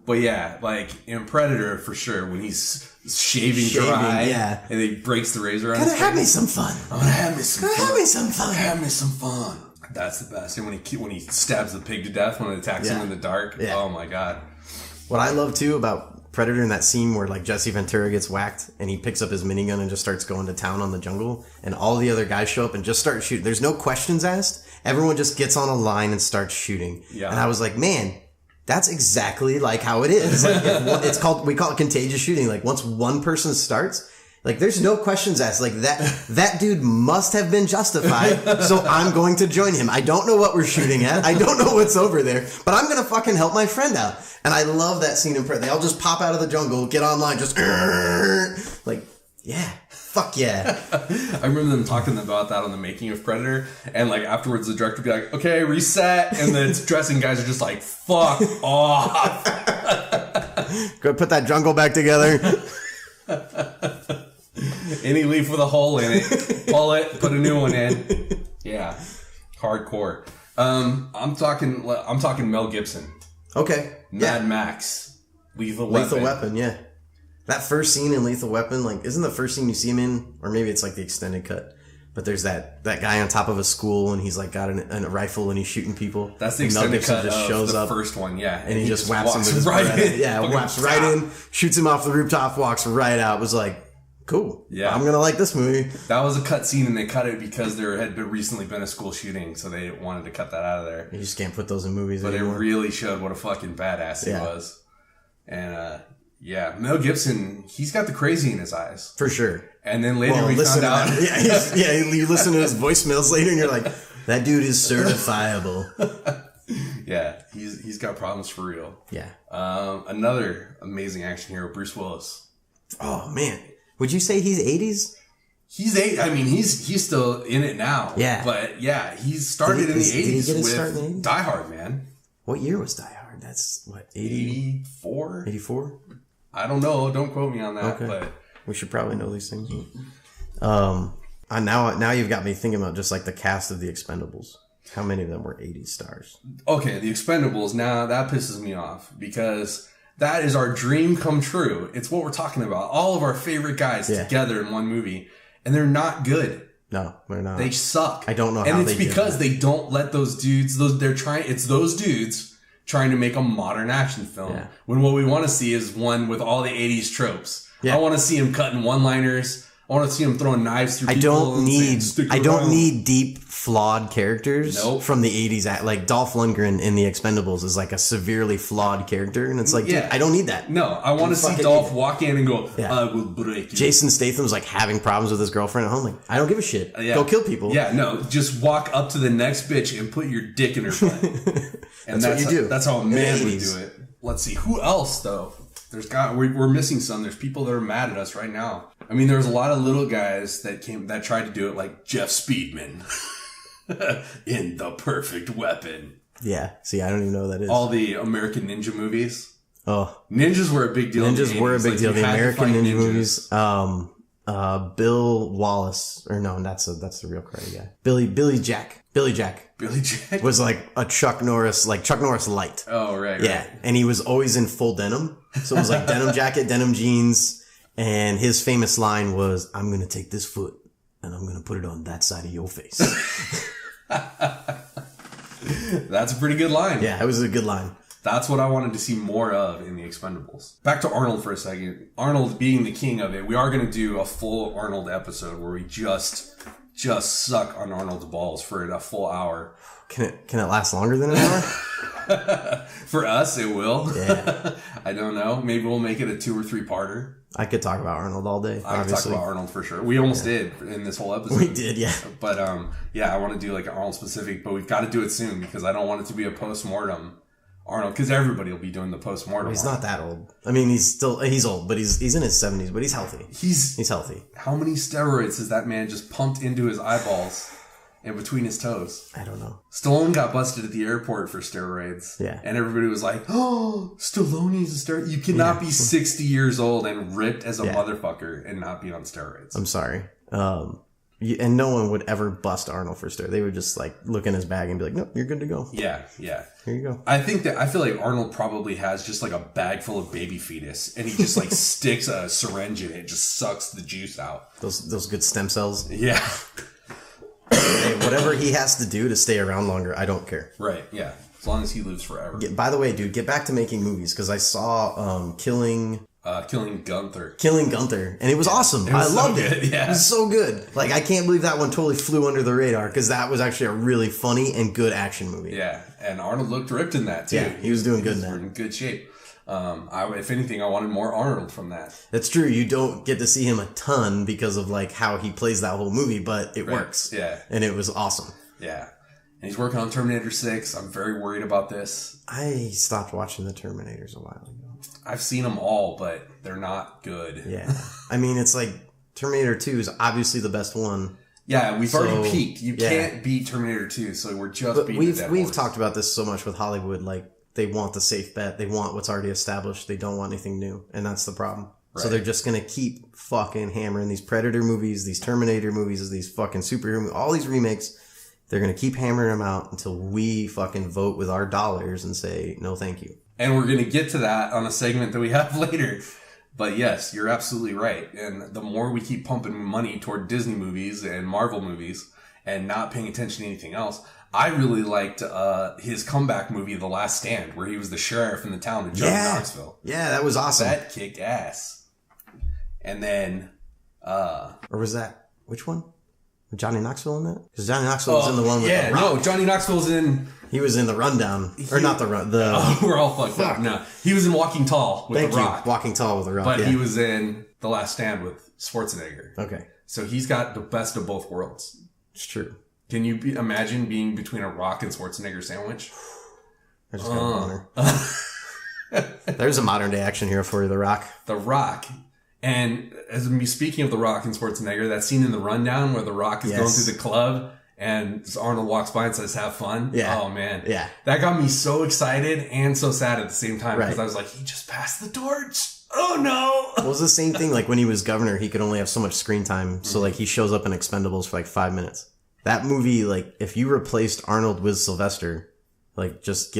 But yeah, like in Predator, for sure, when he's shaving dry, and he breaks the razor on his face. Have me some fun. I'm gonna have me some fun. Have me some fun. Have me some fun. That's the best. And when he stabs the pig to death when it attacks him in the dark, oh my god. What I love too about Predator in that scene where like Jesse Ventura gets whacked and he picks up his minigun and just starts going to town on the jungle, and all the other guys show up and just start shooting. There's no questions asked. Everyone just gets on a line and starts shooting. Yeah. And I was like, man, that's exactly like how it is. Like we call it contagious shooting. Like once one person starts, like there's no questions asked. Like that dude must have been justified. So I'm going to join him. I don't know what we're shooting at. I don't know what's over there, but I'm going to fucking help my friend out. And I love that scene in Predator. They all just pop out of the jungle, get online, just like, yeah. Fuck yeah. I remember them talking about that on the making of Predator, and like afterwards the director would be like, okay, reset, and the dressing guys are just like, fuck off. Go put that jungle back together. Any leaf with a hole in it, pull it, put a new one in. Yeah, hardcore. I'm talking Mel Gibson. Okay. Mad Max. Lethal Weapon. Lethal Weapon, yeah. That first scene in Lethal Weapon, like, isn't the first scene you see him in, or maybe it's like the extended cut, but there's that guy on top of a school and he's like got a rifle and he's shooting people. That's the extended cut of the first one, yeah. And he just whaps him with his right in. Yeah, whaps right in, shoots him off the rooftop, walks right out. Was like, cool. Yeah. I'm gonna like this movie. That was a cut scene and they cut it because there had recently been a school shooting, so they wanted to cut that out of there. You just can't put those in movies anymore. It really showed what a fucking badass he was. And yeah, Mel Gibson, he's got the crazy in his eyes. For sure. And then later we found out. You listen to his voicemails later and you're like, that dude is certifiable. Yeah, he's got problems for real. Yeah. Another amazing action hero, Bruce Willis. Oh, man. Would you say he's 80s? He's still in it now. Yeah. But yeah, he started in the 80s with Die Hard, man. What year was Die Hard? That's what, 84? 84? I don't know. Don't quote me on that. Okay. But we should probably know these things. Now you've got me thinking about just like the cast of The Expendables. How many of them were 80s stars? Okay, The Expendables. Now that pisses me off because that is our dream come true. It's what we're talking about. All of our favorite guys together in one movie, and they're not good. No, they're not. They suck. I don't know how they do. And it's because they don't let those dudes. It's those dudes trying to make a modern action film. Yeah. When what we want to see is one with all the 80s tropes. Yeah. I want to see him cutting one-liners. I want to see him throwing knives through people. I don't need deep, flawed characters from the 80s. Like Dolph Lundgren in The Expendables is like a severely flawed character. And it's like, dude, I don't need that. No, I want to see Dolph walk in and go, I will break you. Jason Statham's like having problems with his girlfriend at home. Like, I don't give a shit. Go kill people. Yeah, no, just walk up to the next bitch and put your dick in her butt. And that's what you do. That's how a man would do it. Let's see. Who else, though? We're missing some. There's people that are mad at us right now. I mean, there's a lot of little guys that tried to do it, like Jeff Speedman in The Perfect Weapon. Yeah. See, I don't even know what that is. All the American Ninja movies. Oh. Ninjas were a big deal. Ninjas were a big deal. The American Ninja movies. Bill Wallace, or no, that's the real karate guy. Billy Jack was like a Chuck Norris light. Oh, right. Yeah. And he was always in full denim. So it was like denim jacket, denim jeans. And his famous line was, I'm going to take this foot and I'm going to put it on that side of your face. That's a pretty good line. Yeah, it was a good line. That's what I wanted to see more of in The Expendables. Back to Arnold for a second. Arnold being the king of it. We are going to do a full Arnold episode where we just suck on Arnold's balls for a full hour. Can it last longer than an hour? For us, it will. Yeah. I don't know. Maybe we'll make it a 2 or 3 parter. I could talk about Arnold all day. I could talk about Arnold for sure. We almost did in this whole episode. We did, yeah. But I want to do like an Arnold specific, but we've got to do it soon because I don't want it to be a post-mortem Arnold, because everybody will be doing the post-mortem. He's not that old. I mean, he's old, but he's in his 70s, but he's healthy. He's healthy. How many steroids has that man just pumped into his eyeballs and between his toes? I don't know. Stallone got busted at the airport for steroids. Yeah. And everybody was like, oh, Stallone is a steroid. You cannot be 60 years old and ripped as a motherfucker and not be on steroids. I'm sorry. And no one would ever bust Arnold for steroids. They would just like look in his bag and be like, nope, you're good to go. Yeah. Here you go. I feel like Arnold probably has just like a bag full of baby fetus and he just like sticks a syringe in it and just sucks the juice out. Those good stem cells. Yeah. Hey, whatever he has to do to stay around longer, I don't care. Right, yeah. As long as he lives forever. By the way, dude, get back to making movies because I saw Killing Gunther. And it was awesome. I loved it. Yeah. It was so good. Like, I can't believe that one totally flew under the radar because that was actually a really funny and good action movie. Yeah, and Arnold looked ripped in that too. Yeah, he was doing good in that. In good shape. If anything, I wanted more Arnold from that. That's true. You don't get to see him a ton because of like how he plays that whole movie, but it works. Yeah. And it was awesome. Yeah. And he's working on Terminator 6. I'm very worried about this. I stopped watching the Terminators a while ago. I've seen them all, but they're not good. Yeah. I mean, it's like Terminator 2 is obviously the best one. Yeah, we've already peaked. You can't beat Terminator 2, so we're just beating the dead We've horse. talked about this so much with Hollywood. Like, they want the safe bet. They want what's already established. They don't want anything new. And that's the problem. Right. So they're just going to keep fucking hammering these Predator movies, these Terminator movies, these fucking superhero movies, all these remakes. They're going to keep hammering them out until we fucking vote with our dollars and say, no, thank you. And we're going to get to that on a segment that we have later. But yes, you're absolutely right. And the more we keep pumping money toward Disney movies and Marvel movies and not paying attention to anything else, I really liked his comeback movie, The Last Stand, where he was the sheriff in the town of Knoxville. Yeah, that was awesome. That kicked ass. And then... or was that... Which one? Johnny Knoxville in that? Because Johnny Knoxville was in the one with the Rock. No, Johnny Knoxville's in... He was in The Rundown. Or not The Run... we're all fucked up. No, he was in Walking Tall with The Rock. Walking Tall with The Rock, But he was in The Last Stand with Schwarzenegger. Okay. So he's got the best of both worlds. It's true. Can you imagine being between a Rock and Schwarzenegger sandwich? I just got a boner. There's a modern day action hero for you, The Rock. The Rock. And as me speaking of The Rock and Schwarzenegger, that scene in The Rundown where The Rock is going through the club and Arnold walks by and says, have fun. Yeah. Oh, man. Yeah. That got me so excited and so sad at the same time because I was like, he just passed the torch. Oh, no. Well, it was the same thing. Like when he was governor, he could only have so much screen time. So like he shows up in Expendables for like 5 minutes. That movie, like if you replaced Arnold with Sylvester, like just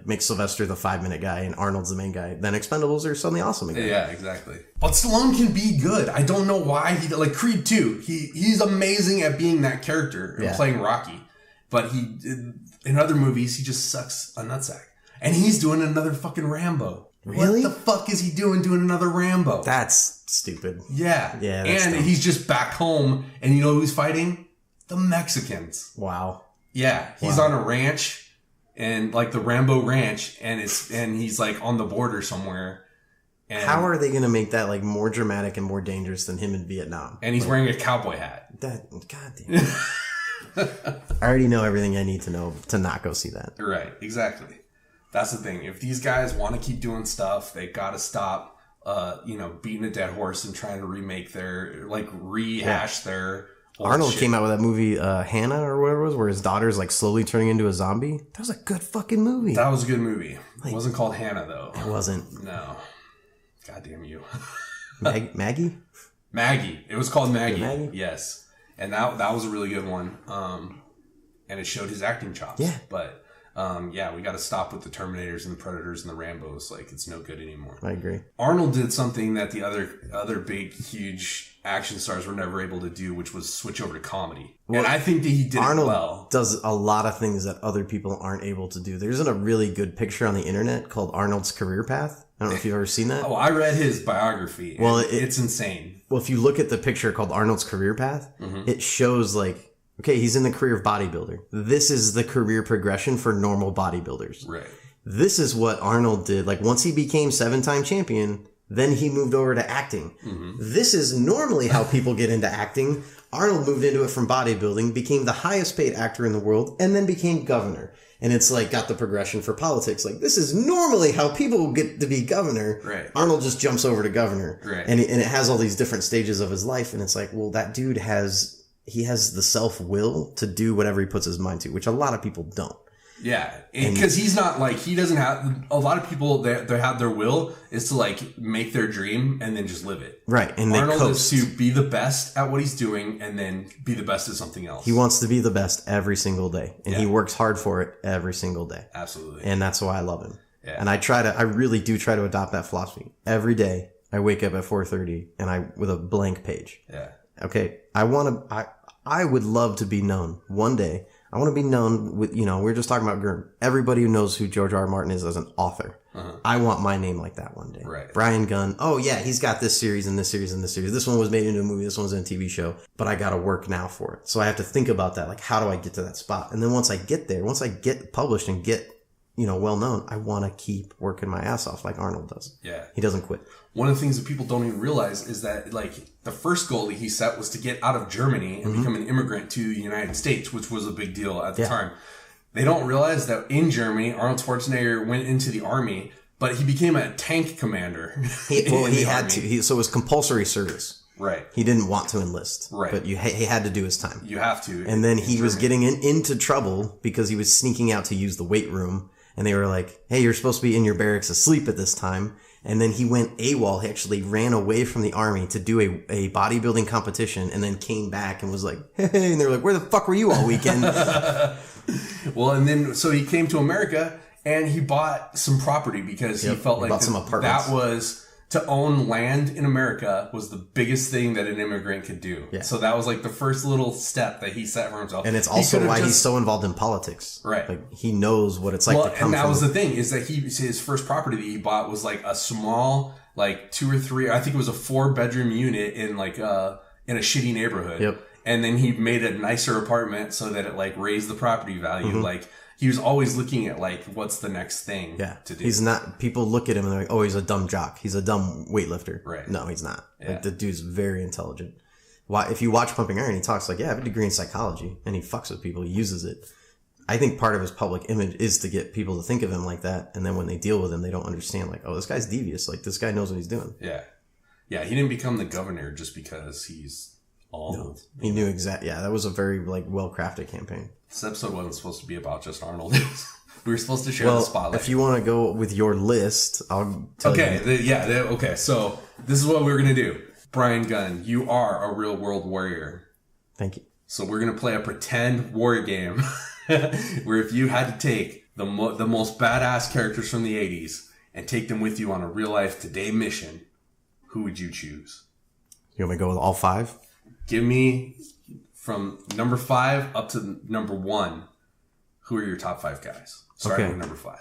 make Sylvester the 5-minute guy and Arnold's the main guy, then Expendables are suddenly awesome again. Yeah, exactly. But Stallone can be good. I don't know why like Creed 2. He's amazing at being that character and playing Rocky. But in other movies, he just sucks a nutsack. And he's doing another fucking Rambo. Really? What the fuck is he doing another Rambo? That's stupid. Yeah. Yeah. And he's just back home and you know who's fighting? The Mexicans. Wow. Yeah. He's on a ranch. And like the Rambo Ranch, and he's like on the border somewhere. And how are they going to make that like more dramatic and more dangerous than him in Vietnam? And he's wearing a cowboy hat. Goddamn. I already know everything I need to know to not go see that. Right, exactly. That's the thing. If these guys want to keep doing stuff, they got to stop, beating a dead horse and trying to remake rehash their. Arnold came out with that movie, Hannah or whatever it was, where his daughter's like slowly turning into a zombie. That was a good fucking movie. That was a good movie. It wasn't called Hannah though. It wasn't. No. God damn you. Maggie? Maggie. It was called Maggie. Maggie? Yes. And that was a really good one. And it showed his acting chops. Yeah. But we got to stop with the Terminators and the Predators and the Rambos. Like, it's no good anymore. I agree. Arnold did something that the other big, huge action stars were never able to do, which was switch over to comedy. Well, and I think that he did Arnold it well. Does a lot of things that other people aren't able to do. There's a really good picture on the internet called Arnold's Career Path. I don't know if you've ever seen that. Oh, I read his biography. Well, it's insane. Well, if you look at the picture called Arnold's Career Path, it shows like, okay, he's in the career of bodybuilder. This is the career progression for normal bodybuilders. Right. This is what Arnold did. Like once he became 7-time champion, then he moved over to acting. This is normally how people get into acting. Arnold moved into it from bodybuilding, became the highest paid actor in the world, and then became governor. And it's like got the progression for politics. Like this is normally how people get to be governor. Right. Arnold just jumps over to governor. Right. And it has all these different stages of his life. And it's like, well, that dude has the self-will to do whatever he puts his mind to, which a lot of people don't. Yeah, because he's not like, he doesn't have, a lot of people, they have their will is to like make their dream and then just live it. Right, and Arnold is to be the best at what he's doing and then be the best at something else. He wants to be the best every single day, and he works hard for it every single day. Absolutely. And that's why I love him. Yeah. And I really do try to adopt that philosophy. Every day, I wake up at 4:30 and with a blank page. Yeah. Okay, I would love to be known one day. I want to be known with, we were just talking about Gurm. Everybody who knows who George R. R. Martin is as an author. I want my name like that one day. Right. Bryan Gunn. Oh yeah, he's got this series and this series and this series. This one was made into a movie. This one's in a TV show. But I got to work now for it. So I have to think about that. Like, how do I get to that spot? And then once I get there, once I get published and get, well known, I want to keep working my ass off like Arnold does. Yeah. He doesn't quit. One of the things that people don't even realize is that, like, the first goal that he set was to get out of Germany and become an immigrant to the United States, which was a big deal at the time. They don't realize that in Germany, Arnold Schwarzenegger went into the army, but he became a tank commander. He had to. So it was compulsory service. Right. He didn't want to enlist. Right. But he had to do his time. You have to. And then he was getting into trouble because he was sneaking out to use the weight room. And they were like, hey, you're supposed to be in your barracks asleep at this time. And then he went AWOL. He actually ran away from the army to do a bodybuilding competition and then came back and was like, hey, and they were like, where the fuck were you all weekend? Well, and then, so he came to America and he bought some property because he felt like that was, to own land in America was the biggest thing that an immigrant could do. Yeah. So that was like the first little step that he set for himself. And it's also why he's so involved in politics. Right. Like he knows what it's like to come from. And that was the thing, is that his first property that he bought was like a small, like 2 or 3, I think it was a 4-bedroom unit in like in a shitty neighborhood. Yep. And then he made a nicer apartment so that it like raised the property value. Mm-hmm. Like he was always looking at like, what's the next thing to do? He's not, people look at him and they're like, oh, he's a dumb jock. He's a dumb weightlifter. Right. No, he's not. Yeah. Like the dude's very intelligent. Why? If you watch Pumping Iron, he talks like, yeah, I have a degree in psychology, and he fucks with people. He uses it. I think part of his public image is to get people to think of him like that. And then when they deal with him, they don't understand like, oh, this guy's devious. Like this guy knows what he's doing. Yeah. Yeah. He didn't become the governor just because he's old. No, he knew exactly. Yeah. That was a very like well-crafted campaign. This episode wasn't supposed to be about just Arnold. We were supposed to share the spotlight. If you want to go with your list, I'll tell you. Okay. So this is what we're going to do. Bryan Gunn, you are a real world warrior. Thank you. So we're going to play a pretend war game where if you had to take the most badass characters from the 80s and take them with you on a real life today mission, who would you choose? You want me to go with all 5? Give me from number 5 up to number 1. Who are your top 5 guys? Starting with number 5.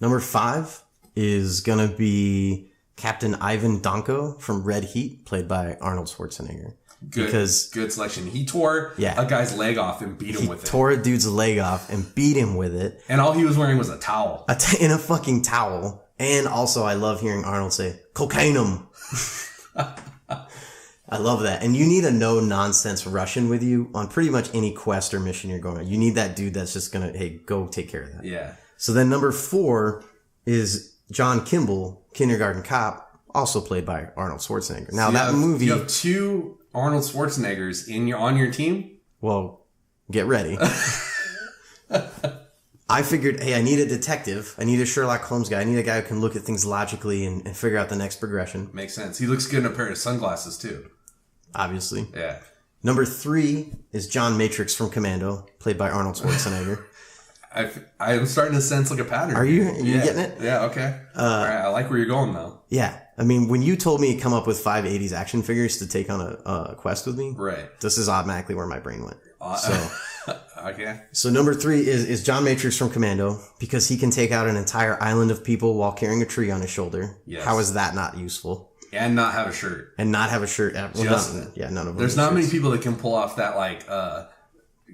Number 5 is going to be Captain Ivan Danko from Red Heat, played by Arnold Schwarzenegger. Good selection. He tore a guy's leg off and beat him with it. He tore a dude's leg off and beat him with it. And all he was wearing was a towel. In a fucking towel. And also, I love hearing Arnold say, cocaine-um. I love that. And you need a no-nonsense Russian with you on pretty much any quest or mission you're going on. You need that dude that's just going to, hey, go take care of that. Yeah. So then number 4 is John Kimball, Kindergarten Cop, also played by Arnold Schwarzenegger. Now, that movie... You have 2 Arnold Schwarzeneggers on your team? Well, get ready. I figured, hey, I need a detective. I need a Sherlock Holmes guy. I need a guy who can look at things logically and figure out the next progression. Makes sense. He looks good in a pair of sunglasses, too. Obviously. Yeah. Number 3 is John Matrix from Commando, played by Arnold Schwarzenegger. I'm starting to sense like a pattern. Are you getting it? Yeah, okay. All right, I like where you're going, though. Yeah. I mean, when you told me to come up with 5 80s action figures to take on a quest with me, right? This is automatically where my brain went. Okay. So number 3 is John Matrix from Commando, because he can take out an entire island of people while carrying a tree on his shoulder. Yes. How is that not useful? And not have a shirt. And not have a shirt. Well, none of them. There's not many people that can pull off that like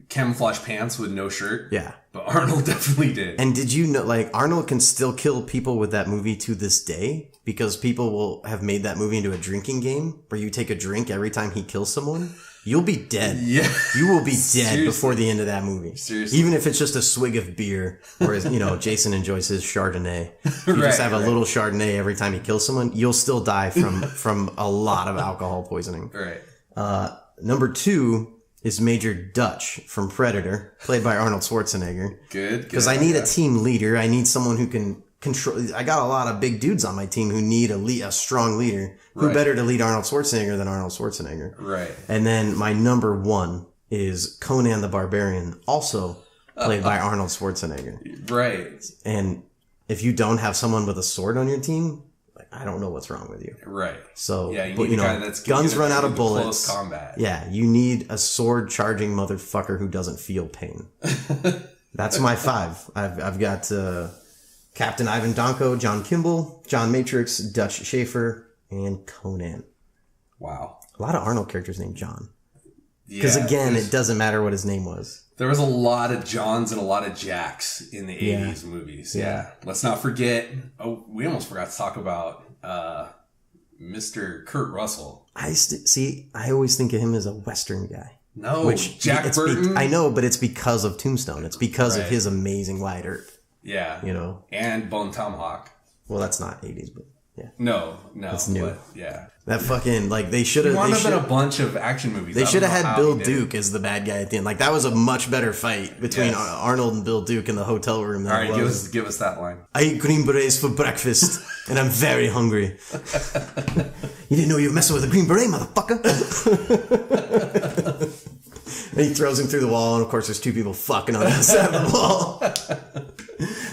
camouflage pants with no shirt. Yeah. But Arnold definitely did. And did you know, like, Arnold can still kill people with that movie to this day? Because people will have made that movie into a drinking game where you take a drink every time he kills someone. You'll be dead. Yeah. You will be dead before the end of that movie. Seriously. Even if it's just a swig of beer, or, Jason enjoys his Chardonnay. If you just have a little Chardonnay every time he kills someone, you'll still die from a lot of alcohol poisoning. Right. Number 2 is Major Dutch from Predator, played by Arnold Schwarzenegger. Good. Because I need a team leader. I need someone who can control. I got a lot of big dudes on my team who need a strong leader. Who better to lead Arnold Schwarzenegger than Arnold Schwarzenegger? Right. And then my number 1 is Conan the Barbarian, also played by Arnold Schwarzenegger. Right. And if you don't have someone with a sword on your team, I don't know what's wrong with you. Right. So, yeah, you need a guy that's guns run out of bullets. Close combat. Yeah, you need a sword charging motherfucker who doesn't feel pain. That's my 5. I've got Captain Ivan Danko, John Kimball, John Matrix, Dutch Schaefer, and Conan. Wow. A lot of Arnold characters named John. Because again, it doesn't matter what his name was. There was a lot of Johns and a lot of Jacks in the 80s movies. Yeah. Let's not forget. Oh, we almost forgot to talk about Mr. Kurt Russell. I always think of him as a Western guy. No, Jack Burton. I know, but it's because of Tombstone. It's because of his amazing Wide Earth. Yeah. You know? And Bone Tomahawk. Well, that's not 80s, but Yeah. No. It's new. But, yeah. That fucking, like, they should have... He wound up in a bunch of action movies. They should have had Bill Duke as the bad guy at the end. Like, that was a much better fight between Arnold and Bill Duke in the hotel room than it was. Give us that line. I eat green berets for breakfast, and I'm very hungry. You didn't know you were messing with a green beret, motherfucker? And he throws him through the wall, and of course there's two people fucking on the side of the wall.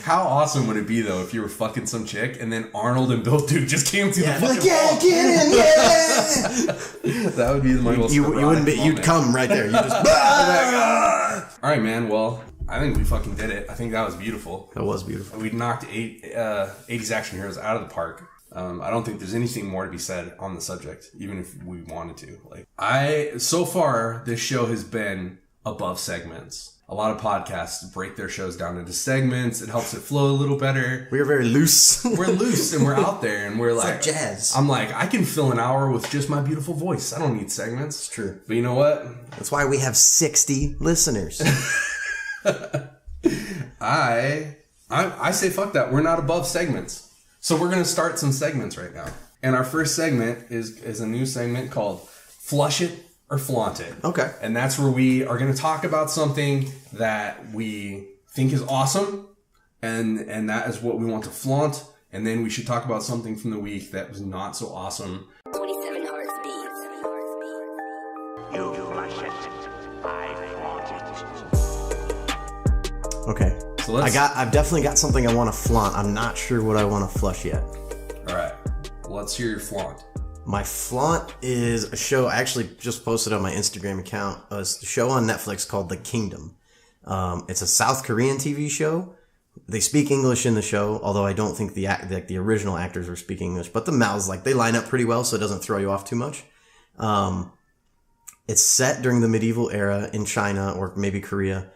How awesome would it be, though, if you were fucking some chick, and then Arnold and Bill Duke just came to the fucking wall? Get in, yeah! That would be my most You wouldn't be, you'd come right there. You just... All right, man. Well, I think we fucking did it. I think that was beautiful. That was beautiful. We knocked 80s action heroes out of the park. I don't think there's anything more to be said on the subject, even if we wanted to. So far, this show has been above segments. A lot of podcasts break their shows down into segments. It helps it flow a little better. We're very loose. We're loose and we're out there and we're like jazz. I'm like, I can fill an hour with just my beautiful voice. I don't need segments. It's true. But you know what? That's why we have 60 listeners. I say fuck that. We're not above segments. So we're going to start some segments right now. And our first segment is a new segment called Flush It or Flaunt It. Okay. And that's where we are going to talk about something that we think is awesome. And that is what we want to flaunt. And then we should talk about something from the week that was not so awesome. 27 heartbeats. You flush it, I flaunt it. Okay. So I've definitely got something I want to flaunt. I'm not sure what I want to flush yet. All right. Let's hear your flaunt. My flaunt is a show I actually just posted on my Instagram account. It's a show on Netflix called The Kingdom. It's a South Korean TV show. They speak English in the show, although I don't think the original actors were speaking English. But the mouths, they line up pretty well, so it doesn't throw you off too much. It's set during the medieval era in China or maybe Korea,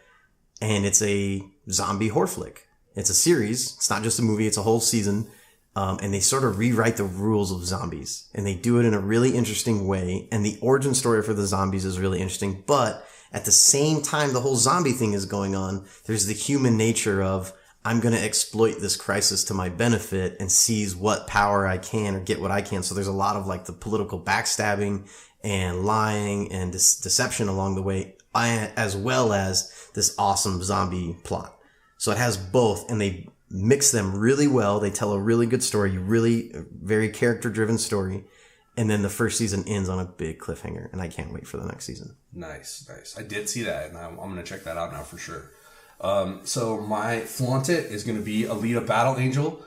and it's a zombie horror flick. It's a series. It's not just a movie. It's a whole season. And they sort of rewrite the rules of zombies, and they do it in a really interesting way. And the origin story for the zombies is really interesting. But at the same time, the whole zombie thing is going on. There's the human nature of, I'm going to exploit this crisis to my benefit and seize what power I can or get what I can. So there's a lot of the political backstabbing and lying and deception along the way, as well as this awesome zombie plot. So it has both, and they mix them really well. They tell a really good story, very character-driven story. And then the first season ends on a big cliffhanger, and I can't wait for the next season. Nice. I did see that, and I'm going to check that out now for sure. So my flaunt it is going to be Alita Battle Angel,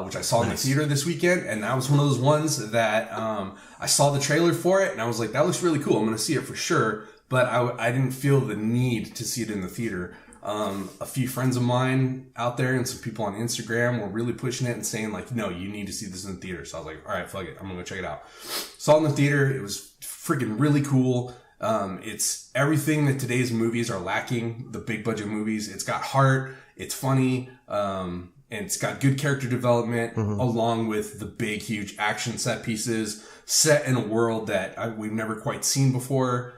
which I saw in the theater this weekend, and that was one of those ones that I saw the trailer for it, and I was like, that looks really cool. I'm going to see it for sure, but I didn't feel the need to see it in the theater. A few friends of mine out there and some people on Instagram were really pushing it and saying no, you need to see this in the theater. So I was like, all right, fuck it. I'm going to go check it out. Saw it in the theater. It was freaking really cool. It's everything that today's movies are lacking, the big budget movies. It's got heart. It's funny. And it's got good character development along with the big, huge action set pieces set in a world that we've never quite seen before.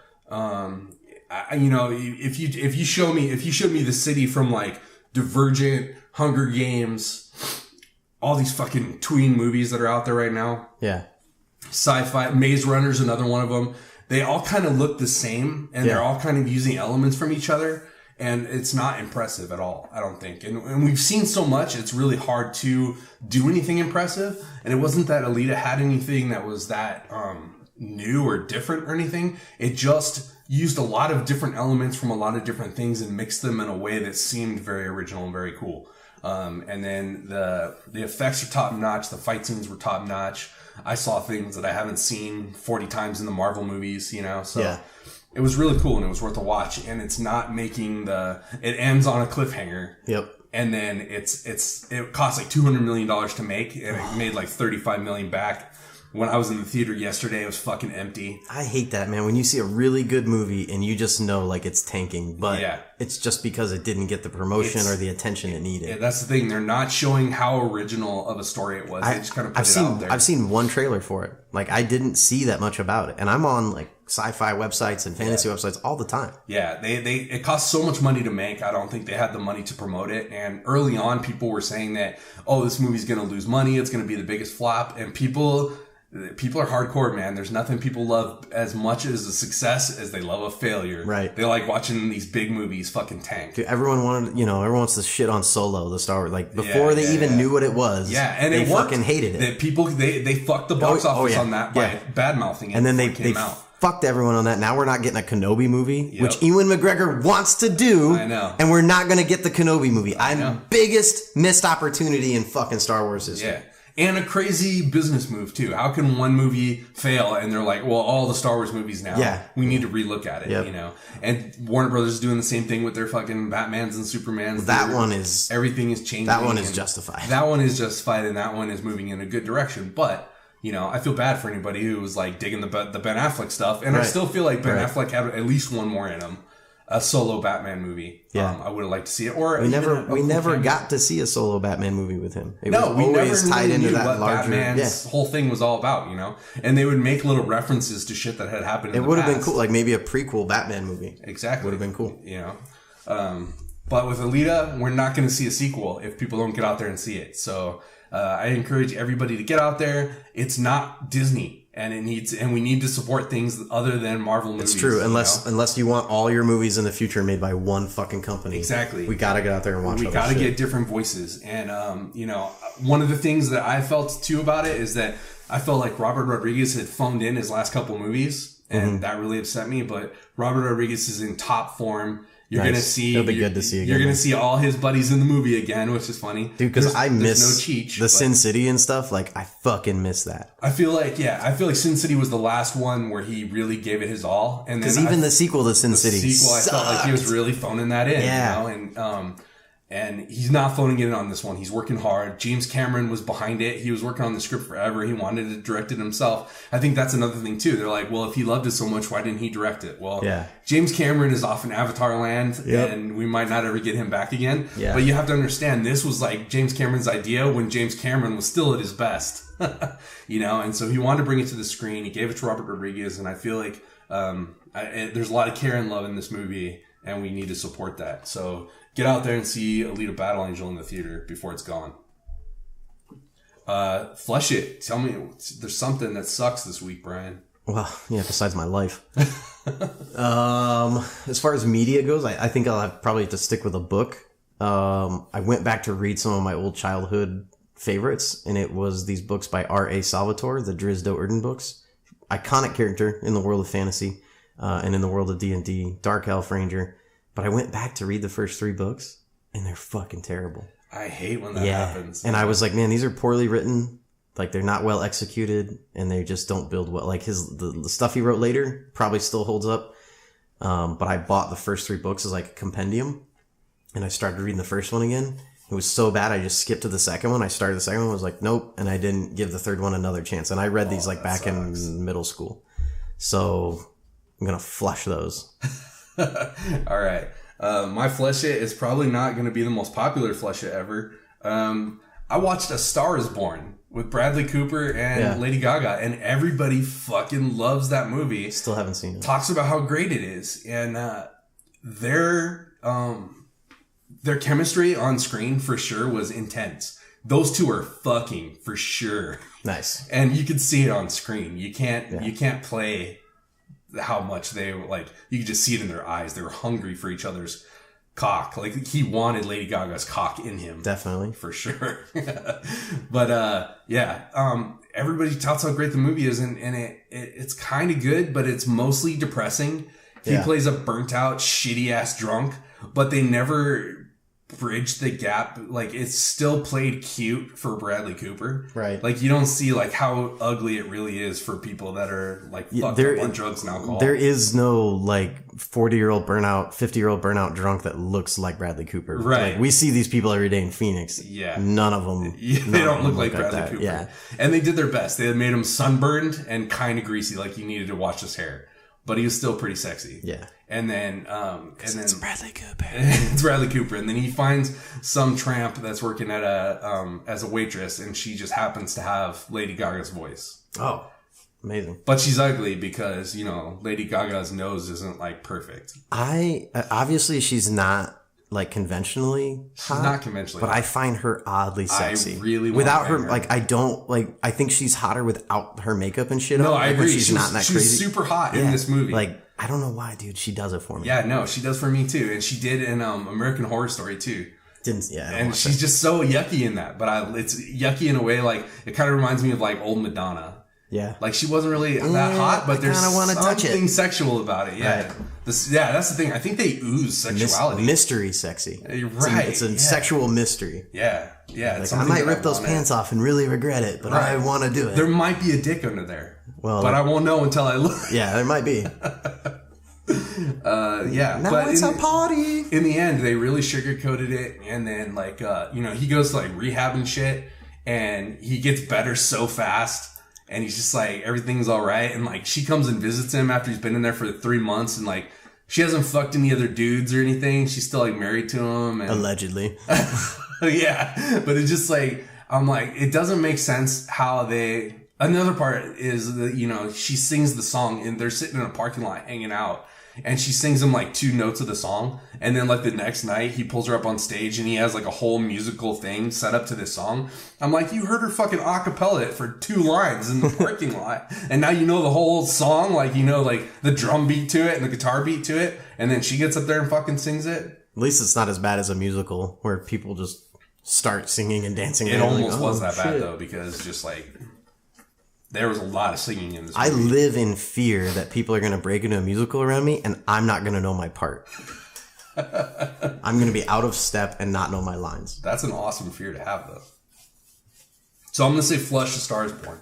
If you showed me the city from Divergent, Hunger Games, all these fucking tween movies that are out there right now. Yeah. Sci-fi, Maze Runner's another one of them. They all kind of look the same, and they're all kind of using elements from each other, and it's not impressive at all, I don't think. And we've seen so much, it's really hard to do anything impressive, and it wasn't that Alita had anything that was that new or different or anything. It just used a lot of different elements from a lot of different things and mixed them in a way that seemed very original and very cool. And then the effects are top notch. The fight scenes were top notch. I saw things that I haven't seen 40 times in the Marvel movies, so it was really cool and it was worth a watch. And it's not making it ends on a cliffhanger. Yep. And then it cost $200 million to make, and it made $35 million back. When I was in the theater yesterday, it was fucking empty. I hate that, man. When you see a really good movie and you just know like it's tanking, but it's just because it didn't get the promotion or the attention it needed. Yeah, that's the thing. They're not showing how original of a story it was. They just kind of put it out there. I've seen one trailer for it. Like, I didn't see that much about it. And I'm on like sci-fi websites and fantasy websites all the time. Yeah, it costs so much money to make. I don't think they had the money to promote it. And early on, people were saying that, oh, this movie's going to lose money. It's going to be the biggest flop. And people are hardcore, man. There's nothing people love as much as a success as they love a failure. Right. They like watching these big movies fucking tank. Dude, everyone wants to shit on Solo, the Star Wars. Like, before they even knew what it was. Yeah, and they it worked. fucking hated it. That people, they fucked the box office on that by bad-mouthing it. And then they fucked everyone on that. Now we're not getting a Kenobi movie, which Ewan McGregor wants to do. I know. And we're not going to get the Kenobi movie. Biggest missed opportunity in fucking Star Wars history. Yeah. And a crazy business move, too. How can one movie fail and they're like, well, all the Star Wars movies now, we need to relook at it, you know? And Warner Brothers is doing the same thing with their fucking Batmans and Supermans. Everything is changing. That one is justified. That one is justified, and that one is moving in a good direction. But, you know, I feel bad for anybody who was like digging the Ben Affleck stuff. And I still feel like Ben Affleck had at least one more in him. A solo Batman movie. I would have liked to see it. Or we never got to see a solo Batman movie with him. We never knew what Batman's whole thing was all about, you know? And they would make little references to shit that had happened in the past. It would have been cool, like maybe a prequel Batman movie. Exactly. Would have been cool. You know? But with Alita, we're not going to see a sequel if people don't get out there and see it. So I encourage everybody to get out there. It's not Disney. And we need to support things other than Marvel movies. It's true, unless you want all your movies in the future made by one fucking company. Exactly. We gotta get out there and watch. We gotta get different voices, and you know, one of the things that I felt too about it is that I felt like Robert Rodriguez had phoned in his last couple movies, and that really upset me. But Robert Rodriguez is in top form. You're gonna see. It'll be good to see again. You're gonna see all his buddies in the movie again, which is funny, dude. Because I miss the Sin City and stuff. Like, I fucking miss that. I feel like Sin City was the last one where he really gave it his all, and because even the sequel to Sin City, I felt like he was really phoning that in. Yeah, you know? And he's not phoning it in on this one. He's working hard. James Cameron was behind it. He was working on the script forever. He wanted to direct it himself. I think that's another thing too. They're like, well, if he loved it so much, why didn't he direct it? Well, James Cameron is off in Avatar land, and we might not ever get him back again. Yeah. But you have to understand, this was like James Cameron's idea when James Cameron was still at his best. You know, and so he wanted to bring it to the screen. He gave it to Robert Rodriguez, and I feel like there's a lot of care and love in this movie, and we need to support that. So get out there and see Alita Battle Angel in the theater before it's gone. Flush it. Tell me, there's something that sucks this week, Brian. Well, yeah, besides my life. As far as media goes, I think I'll probably have to stick with a book. I went back to read some of my old childhood favorites, and it was these books by R.A. Salvatore, the Drizzt Do'Urden books. Iconic character in the world of fantasy, and in the world of D&D, Dark Elf Ranger. But I went back to read the first 3 books, and they're fucking terrible. I hate when that happens. And I was like, man, these are poorly written. Like, they're not well executed, and they just don't build well. Like, the stuff he wrote later probably still holds up. But I bought the first 3 books as like a compendium, and I started reading the first one again. It was so bad, I just skipped to the second one. I started the second one, was like, nope, and I didn't give the third one another chance. And I read these like back in middle school. So I'm going to flush those. All right. My flush it is probably not going to be the most popular flush it ever. I watched A Star Is Born with Bradley Cooper and Lady Gaga, and everybody fucking loves that movie. Still haven't seen it. Talks about how great it is, and their chemistry on screen for sure was intense. Those two are fucking for sure. Nice. And you can see it on screen. You can't play how much they like. You can just see it in their eyes. They were hungry for each other's cock. Like, he wanted Lady Gaga's cock in him. Definitely. For sure. But everybody touts how great the movie is, and it's kind of good, but it's mostly depressing. He plays a burnt out, shitty ass drunk, but they never bridge the gap. Like, it's still played cute for Bradley Cooper. Right. Like, you don't see, like, how ugly it really is for people that are, like, fucked up on drugs and alcohol. There is no, like, 40-year-old burnout, 50-year-old burnout drunk that looks like Bradley Cooper. Right. Like, we see these people every day in Phoenix. Yeah. None of them. They don't look like Bradley that. Cooper. Yeah. And they did their best. They made him sunburned and kind of greasy, like you needed to wash his hair. But he was still pretty sexy. Yeah. And then, it's Bradley Cooper. It's Bradley Cooper. And then he finds some tramp that's working at as a waitress, and she just happens to have Lady Gaga's voice. Oh, amazing. But she's ugly because, you know, Lady Gaga's nose isn't, like, perfect. Obviously she's not, like, conventionally She's hot, not conventionally but hot. I find her oddly sexy. I really want without to her, bang her. like, I don't, like, I think she's hotter without her makeup and shit No, on. I Like, when agree. she's not that she crazy. was super hot in this movie. Like, I don't know why, dude. She does it for me. Yeah, no, she does for me too. And she did in American Horror Story too. And she's just so yucky in that. But it's yucky in a way, like, it kind of reminds me of, like, old Madonna. Yeah. Like, she wasn't really that hot, but there's touch something it. sexual about it. Yeah. Right. That's the thing. I think they ooze sexuality. Mystery sexy. Right. It's a sexual mystery. Yeah. Yeah. Like, I might rip those pants off and really regret it, but I want to do it. There might be a dick under there. Well, but I won't know until I look. Yeah, there might be. Yeah. Now but it's a party. In the end, they really sugarcoated it. And then, like, you know, he goes to, like, rehab and shit. And he gets better so fast. And he's just like, everything's all right. And, like, she comes and visits him after he's been in there for 3 months. And, like, she hasn't fucked any other dudes or anything. She's still, like, married to him. And allegedly. Yeah. But it's just like, I'm like, it doesn't make sense how they... Another part is that, you know, she sings the song and they're sitting in a parking lot hanging out. And she sings him, like, 2 notes of the song. And then, like, the next night, he pulls her up on stage and he has, like, a whole musical thing set up to this song. I'm like, you heard her fucking acapella it for 2 lines in the parking lot. And now you know the whole song. Like, you know, like, the drum beat to it and the guitar beat to it. And then she gets up there and fucking sings it. At least it's not as bad as a musical where people just start singing and dancing. It almost was that bad, though, because just, like... There was a lot of singing in this movie. I live in fear that people are going to break into a musical around me and I'm not going to know my part. I'm going to be out of step and not know my lines. That's an awesome fear to have, though. So I'm going to say Flush A Star Is Born.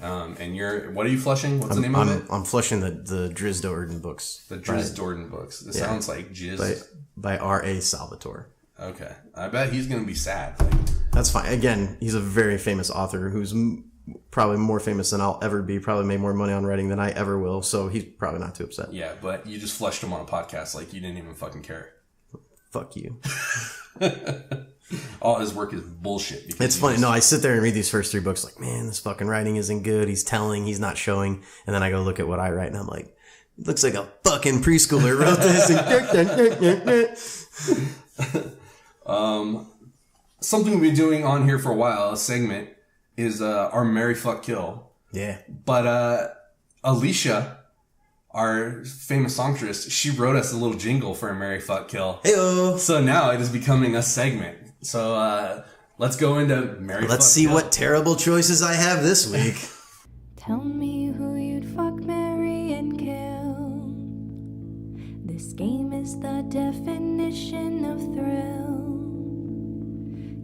And what are you flushing? What's the name of it? I'm flushing the Drizzt Do'Urden books. The Drizzt Do'Urden books. This sounds like jizz. By R.A. Salvatore. Okay. I bet he's going to be sad. That's fine. Again, he's a very famous author who's... probably more famous than I'll ever be, probably made more money on writing than I ever will, so he's probably not too upset. Yeah, but you just flushed him on a podcast like you didn't even fucking care. Fuck you. All his work is bullshit. It's funny. No, I sit there and read these first 3 books like, man, this fucking writing isn't good. He's telling, he's not showing. And then I go look at what I write and I'm like, it looks like a fucking preschooler wrote this. Something we've been doing on here for a while, a segment, is our Marry, Fuck, Kill. Yeah. But Alicia, our famous songstress, she wrote us a little jingle for a Marry, Fuck, Kill. Heyo. So now it is becoming a segment. So let's go into Marry, Fuck, Let's see Kill. what terrible choices I have this week. Tell me who you'd fuck, marry, and kill. This game is the definition of thrill.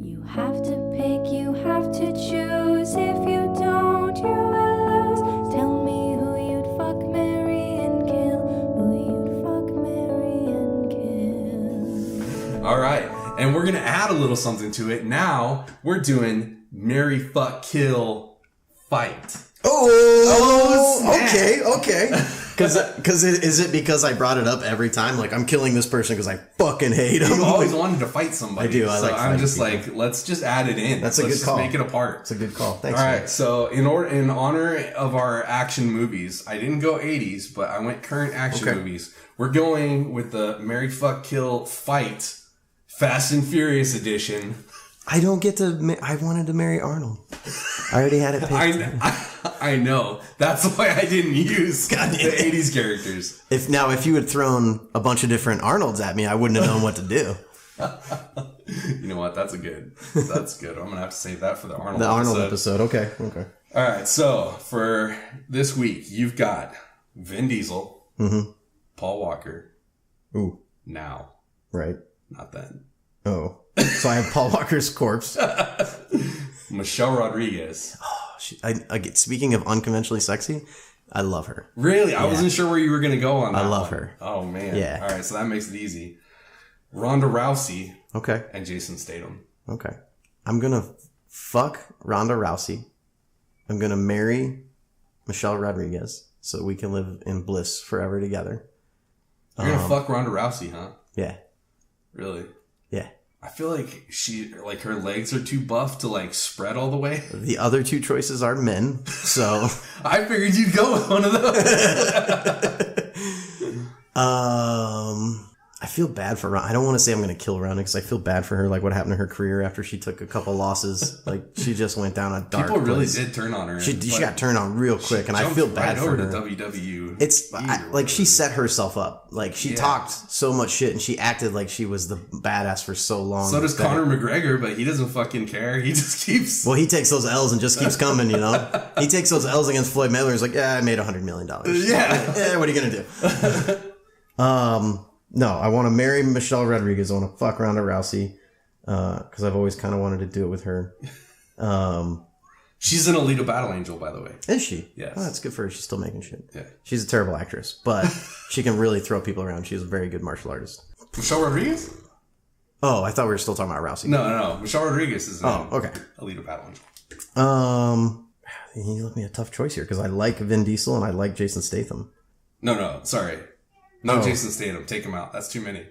You have to pick, you have to choose. If you don't, you will lose. Tell me who you'd fuck, marry, and kill. Who you'd fuck, marry, and kill. All right. And we're going to add a little something to it. Now we're doing Marry, Fuck, Kill, Fight. Okay. Because is it because I brought it up every time? Like, I'm killing this person because I fucking hate him. You always wanted to fight somebody. I do. I'm just people. Like, let's just add it in. Let's just make it a part. It's a good call. Thanks. All right. So in honor of our action movies, I didn't go 80s, but I went current action movies. We're going with the Marry, Fuck, Kill, Fight, Fast and Furious edition. I don't get to... I wanted to marry Arnold. I already had it picked. I know. That's why I didn't use the 80s characters. If you had thrown a bunch of different Arnolds at me, I wouldn't have known what to do. You know what? That's good. I'm going to have to save that for the Arnold episode. Okay. All right. So for this week, you've got Vin Diesel, Paul Walker. Ooh. Now. Right. Not then. Oh. So I have Paul Walker's corpse. Michelle Rodriguez. Speaking of unconventionally sexy, I love her. Really? I wasn't sure where you were going to go on that. I love her. Oh, man. Yeah. All right, so that makes it easy. Ronda Rousey. Okay. And Jason Statham. Okay. I'm going to fuck Ronda Rousey. I'm going to marry Michelle Rodriguez so we can live in bliss forever together. You're going to fuck Ronda Rousey, huh? Yeah. Really? Yeah. I feel like her legs are too buff to like spread all the way. The other two choices are men, so I figured you'd go with one of those. I feel bad for Ron. I don't want to say I'm going to kill Ronda because I feel bad for her. Like what happened to her career after she took a couple losses. Like she just went down a dark. People really place. did turn on her. She got turned on real quick, and I feel bad for her. WWE. It's like she set herself up. Like she talked so much shit, and she acted like she was the badass for so long. So does Conor McGregor, but he doesn't fucking care. He just keeps. Well, he takes those L's and just keeps coming. You know, he takes those L's against Floyd Mayweather. He's like, yeah, I made $100 million. Yeah, what are you gonna do? No, I want to marry Michelle Rodriguez. I want to fuck Ronda Rousey because I've always kind of wanted to do it with her. She's an Alita Battle Angel, by the way. Is she? Yes. Oh, that's good for her. She's still making shit. Yeah. She's a terrible actress, but she can really throw people around. She's a very good martial artist. Michelle Rodriguez? Oh, I thought we were still talking about Rousey. No. Michelle Rodriguez is okay. Alita Battle Angel. You left me a tough choice here because I like Vin Diesel and I like Jason Statham. No, sorry. No, Jason Statham. Take him out. That's too many.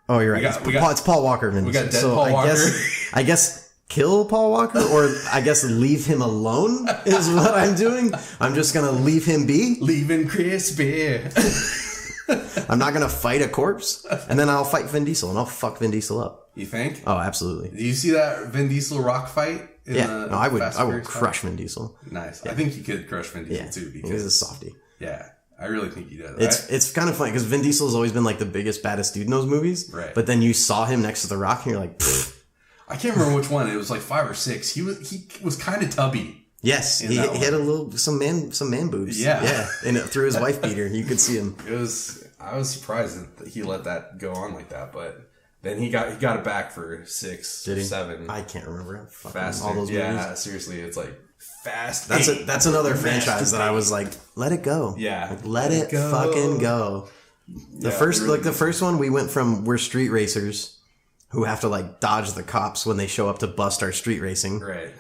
Oh, you're right. It's Paul Walker. Vin Diesel. We got dead Paul Walker. I guess kill Paul Walker, or I guess leave him alone is what I'm doing. I'm just gonna leave him be. Leaving crispy. I'm not gonna fight a corpse, and then I'll fight Vin Diesel and I'll fuck Vin Diesel up. You think? Oh, absolutely. Do you see that Vin Diesel Rock fight? I would crush Vin Diesel. Nice. Yeah. I think you could crush Vin Diesel too because he's a softie. Yeah. I really think he does. It's kind of funny because Vin Diesel's always been like the biggest, baddest dude in those movies. Right. But then you saw him next to The Rock and you're like, pfft. I can't remember which one. It was like 5 or 6. He was kind of tubby. Yes, he had some man boobs. Yeah, and through his wife beater, you could see him. I was surprised that he let that go on like that, but then he got it back for 6 or 7. I can't remember. Fast, all those movies. Yeah, seriously, it's like Fast. That's another franchise that I was like, let it go. Yeah, like, let it go. Fucking go. The first one, we went from we're street racers who have to like dodge the cops when they show up to bust our street racing, right?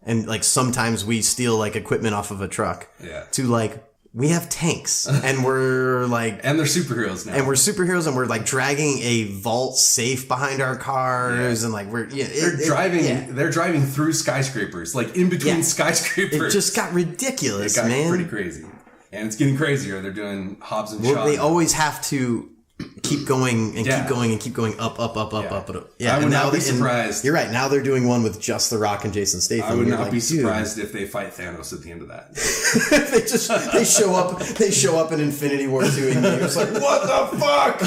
And like sometimes we steal like equipment off of a truck, to like we have tanks and we're like and they're superheroes now, and we're like dragging a vault safe behind our cars, and like they're driving through skyscrapers, like in between skyscrapers. It just got ridiculous, it got man. Pretty crazy, and it's getting crazier. They're doing Hobbs and Shaw. They always have to keep going and keep going and keep going up. Yeah, I would not be surprised. You're right. Now they're doing one with just The Rock and Jason Statham. I would not be surprised if they fight Thanos at the end of that. they show up in Infinity War 2 and you're just like, what the fuck?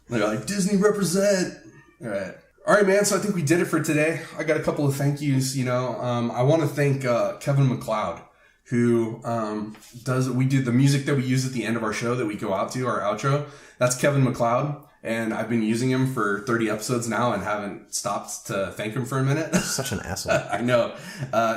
They're like, Disney represent. All right, man. So I think we did it for today. I got a couple of thank yous. I want to thank Kevin MacLeod, who we do the music that we use at the end of our show that we go out to, our outro. That's Kevin MacLeod, and I've been using him for 30 episodes now and haven't stopped to thank him for a minute. Such an asshole. I know.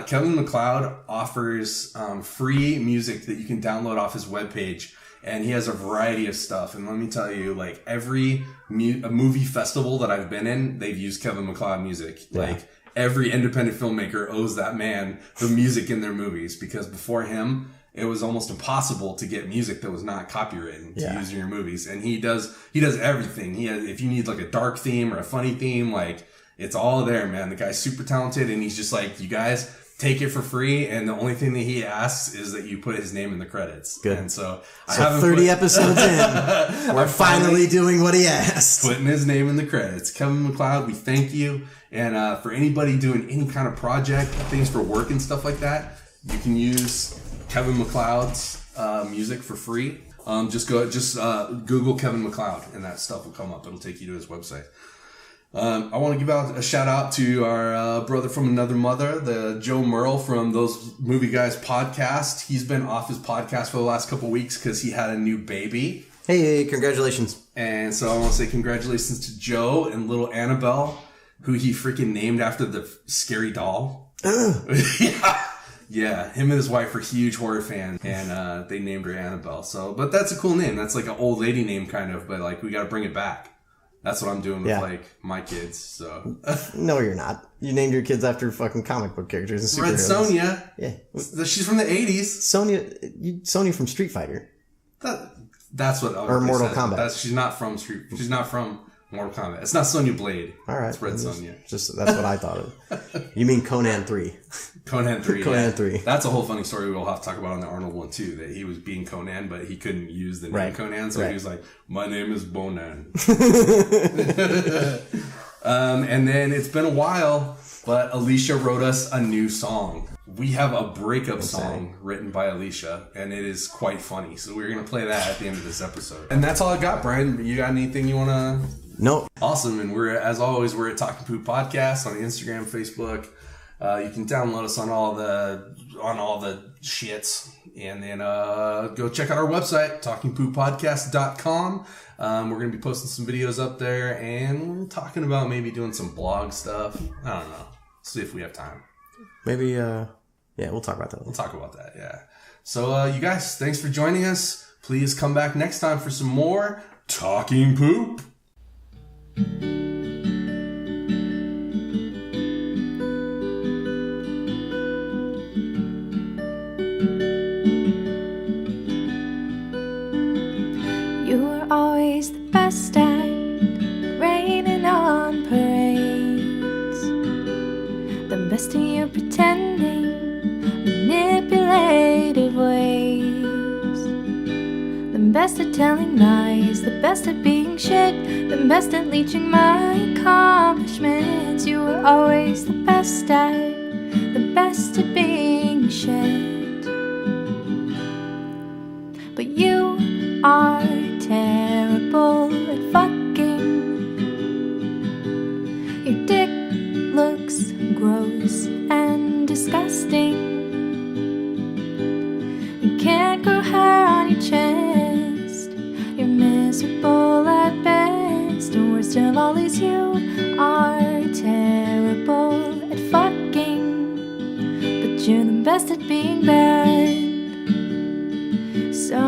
Kevin MacLeod offers free music that you can download off his webpage, and he has a variety of stuff. And let me tell you, like every movie festival that I've been in, they've used Kevin MacLeod music. Yeah. Like every independent filmmaker owes that man the music in their movies, because before him, it was almost impossible to get music that was not copywritten to use in your movies. And he does everything. If you need like a dark theme or a funny theme, like it's all there, man. The guy's super talented, and he's just like, you guys take it for free. And the only thing that he asks is that you put his name in the credits. Good. And so 30 episodes in, we're finally doing what he asked. Putting his name in the credits. Kevin MacLeod, we thank you. And for anybody doing any kind of project, things for work and stuff like that, you can use Kevin MacLeod's music for free. Just Google Kevin MacLeod, and that stuff will come up. It'll take you to his website. I want to give out a shout out to our brother from another mother, the Joe Merle from Those Movie Guys podcast. He's been off his podcast for the last couple of weeks because he had a new baby. Hey, congratulations. And so I want to say congratulations to Joe and little Annabelle, who he freaking named after the scary doll. Yeah, him and his wife are huge horror fans, and they named her Annabelle. So, but that's a cool name. That's like an old lady name, kind of. But like, we got to bring it back. That's what I'm doing with like my kids. So no, you're not. You named your kids after fucking comic book characters and superheroes. Red Sonja. Yeah, she's from the 80s. Sonya from Street Fighter. That's what. Or Mortal Kombat. She's not from She's not from Mortal Kombat. It's not Sonya Blade. All right, it's Red Sonja. Just that's what I thought of. You mean Conan 3? Conan 3. Conan 3. That's a whole funny story we'll have to talk about on the Arnold one too. That he was being Conan, but he couldn't use the name Conan, so he was like, "My name is Bonan." And then it's been a while, but Alicia wrote us a new song. We have a breakup song written by Alicia, and it is quite funny. So we're gonna play that at the end of this episode. And that's all I got, Brian. You got anything you wanna? No. Awesome. And we're, as always, we're at Talking Poop Podcast on Instagram, Facebook. You can download us on all the shits, and then go check out our website, talkingpooppodcast.com. We're going to be posting some videos up there, and we're talking about maybe doing some blog stuff. I don't know. See if we have time. Maybe, yeah, we'll talk about that. We'll talk about that, yeah. So, you guys, thanks for joining us. Please come back next time for some more Talking Poop. You were always the best at raining on parades, the best of your pretending, manipulative ways, the best at telling lies, the best at being shit, the best at leeching my accomplishments. You were always the best at being shit. But you are terrible at fucking. Your dick looks gross and disgusting. You can't grow hair on your chest. You're miserable at best. And worst of all is you are terrible at fucking. But you're the best at being bad. So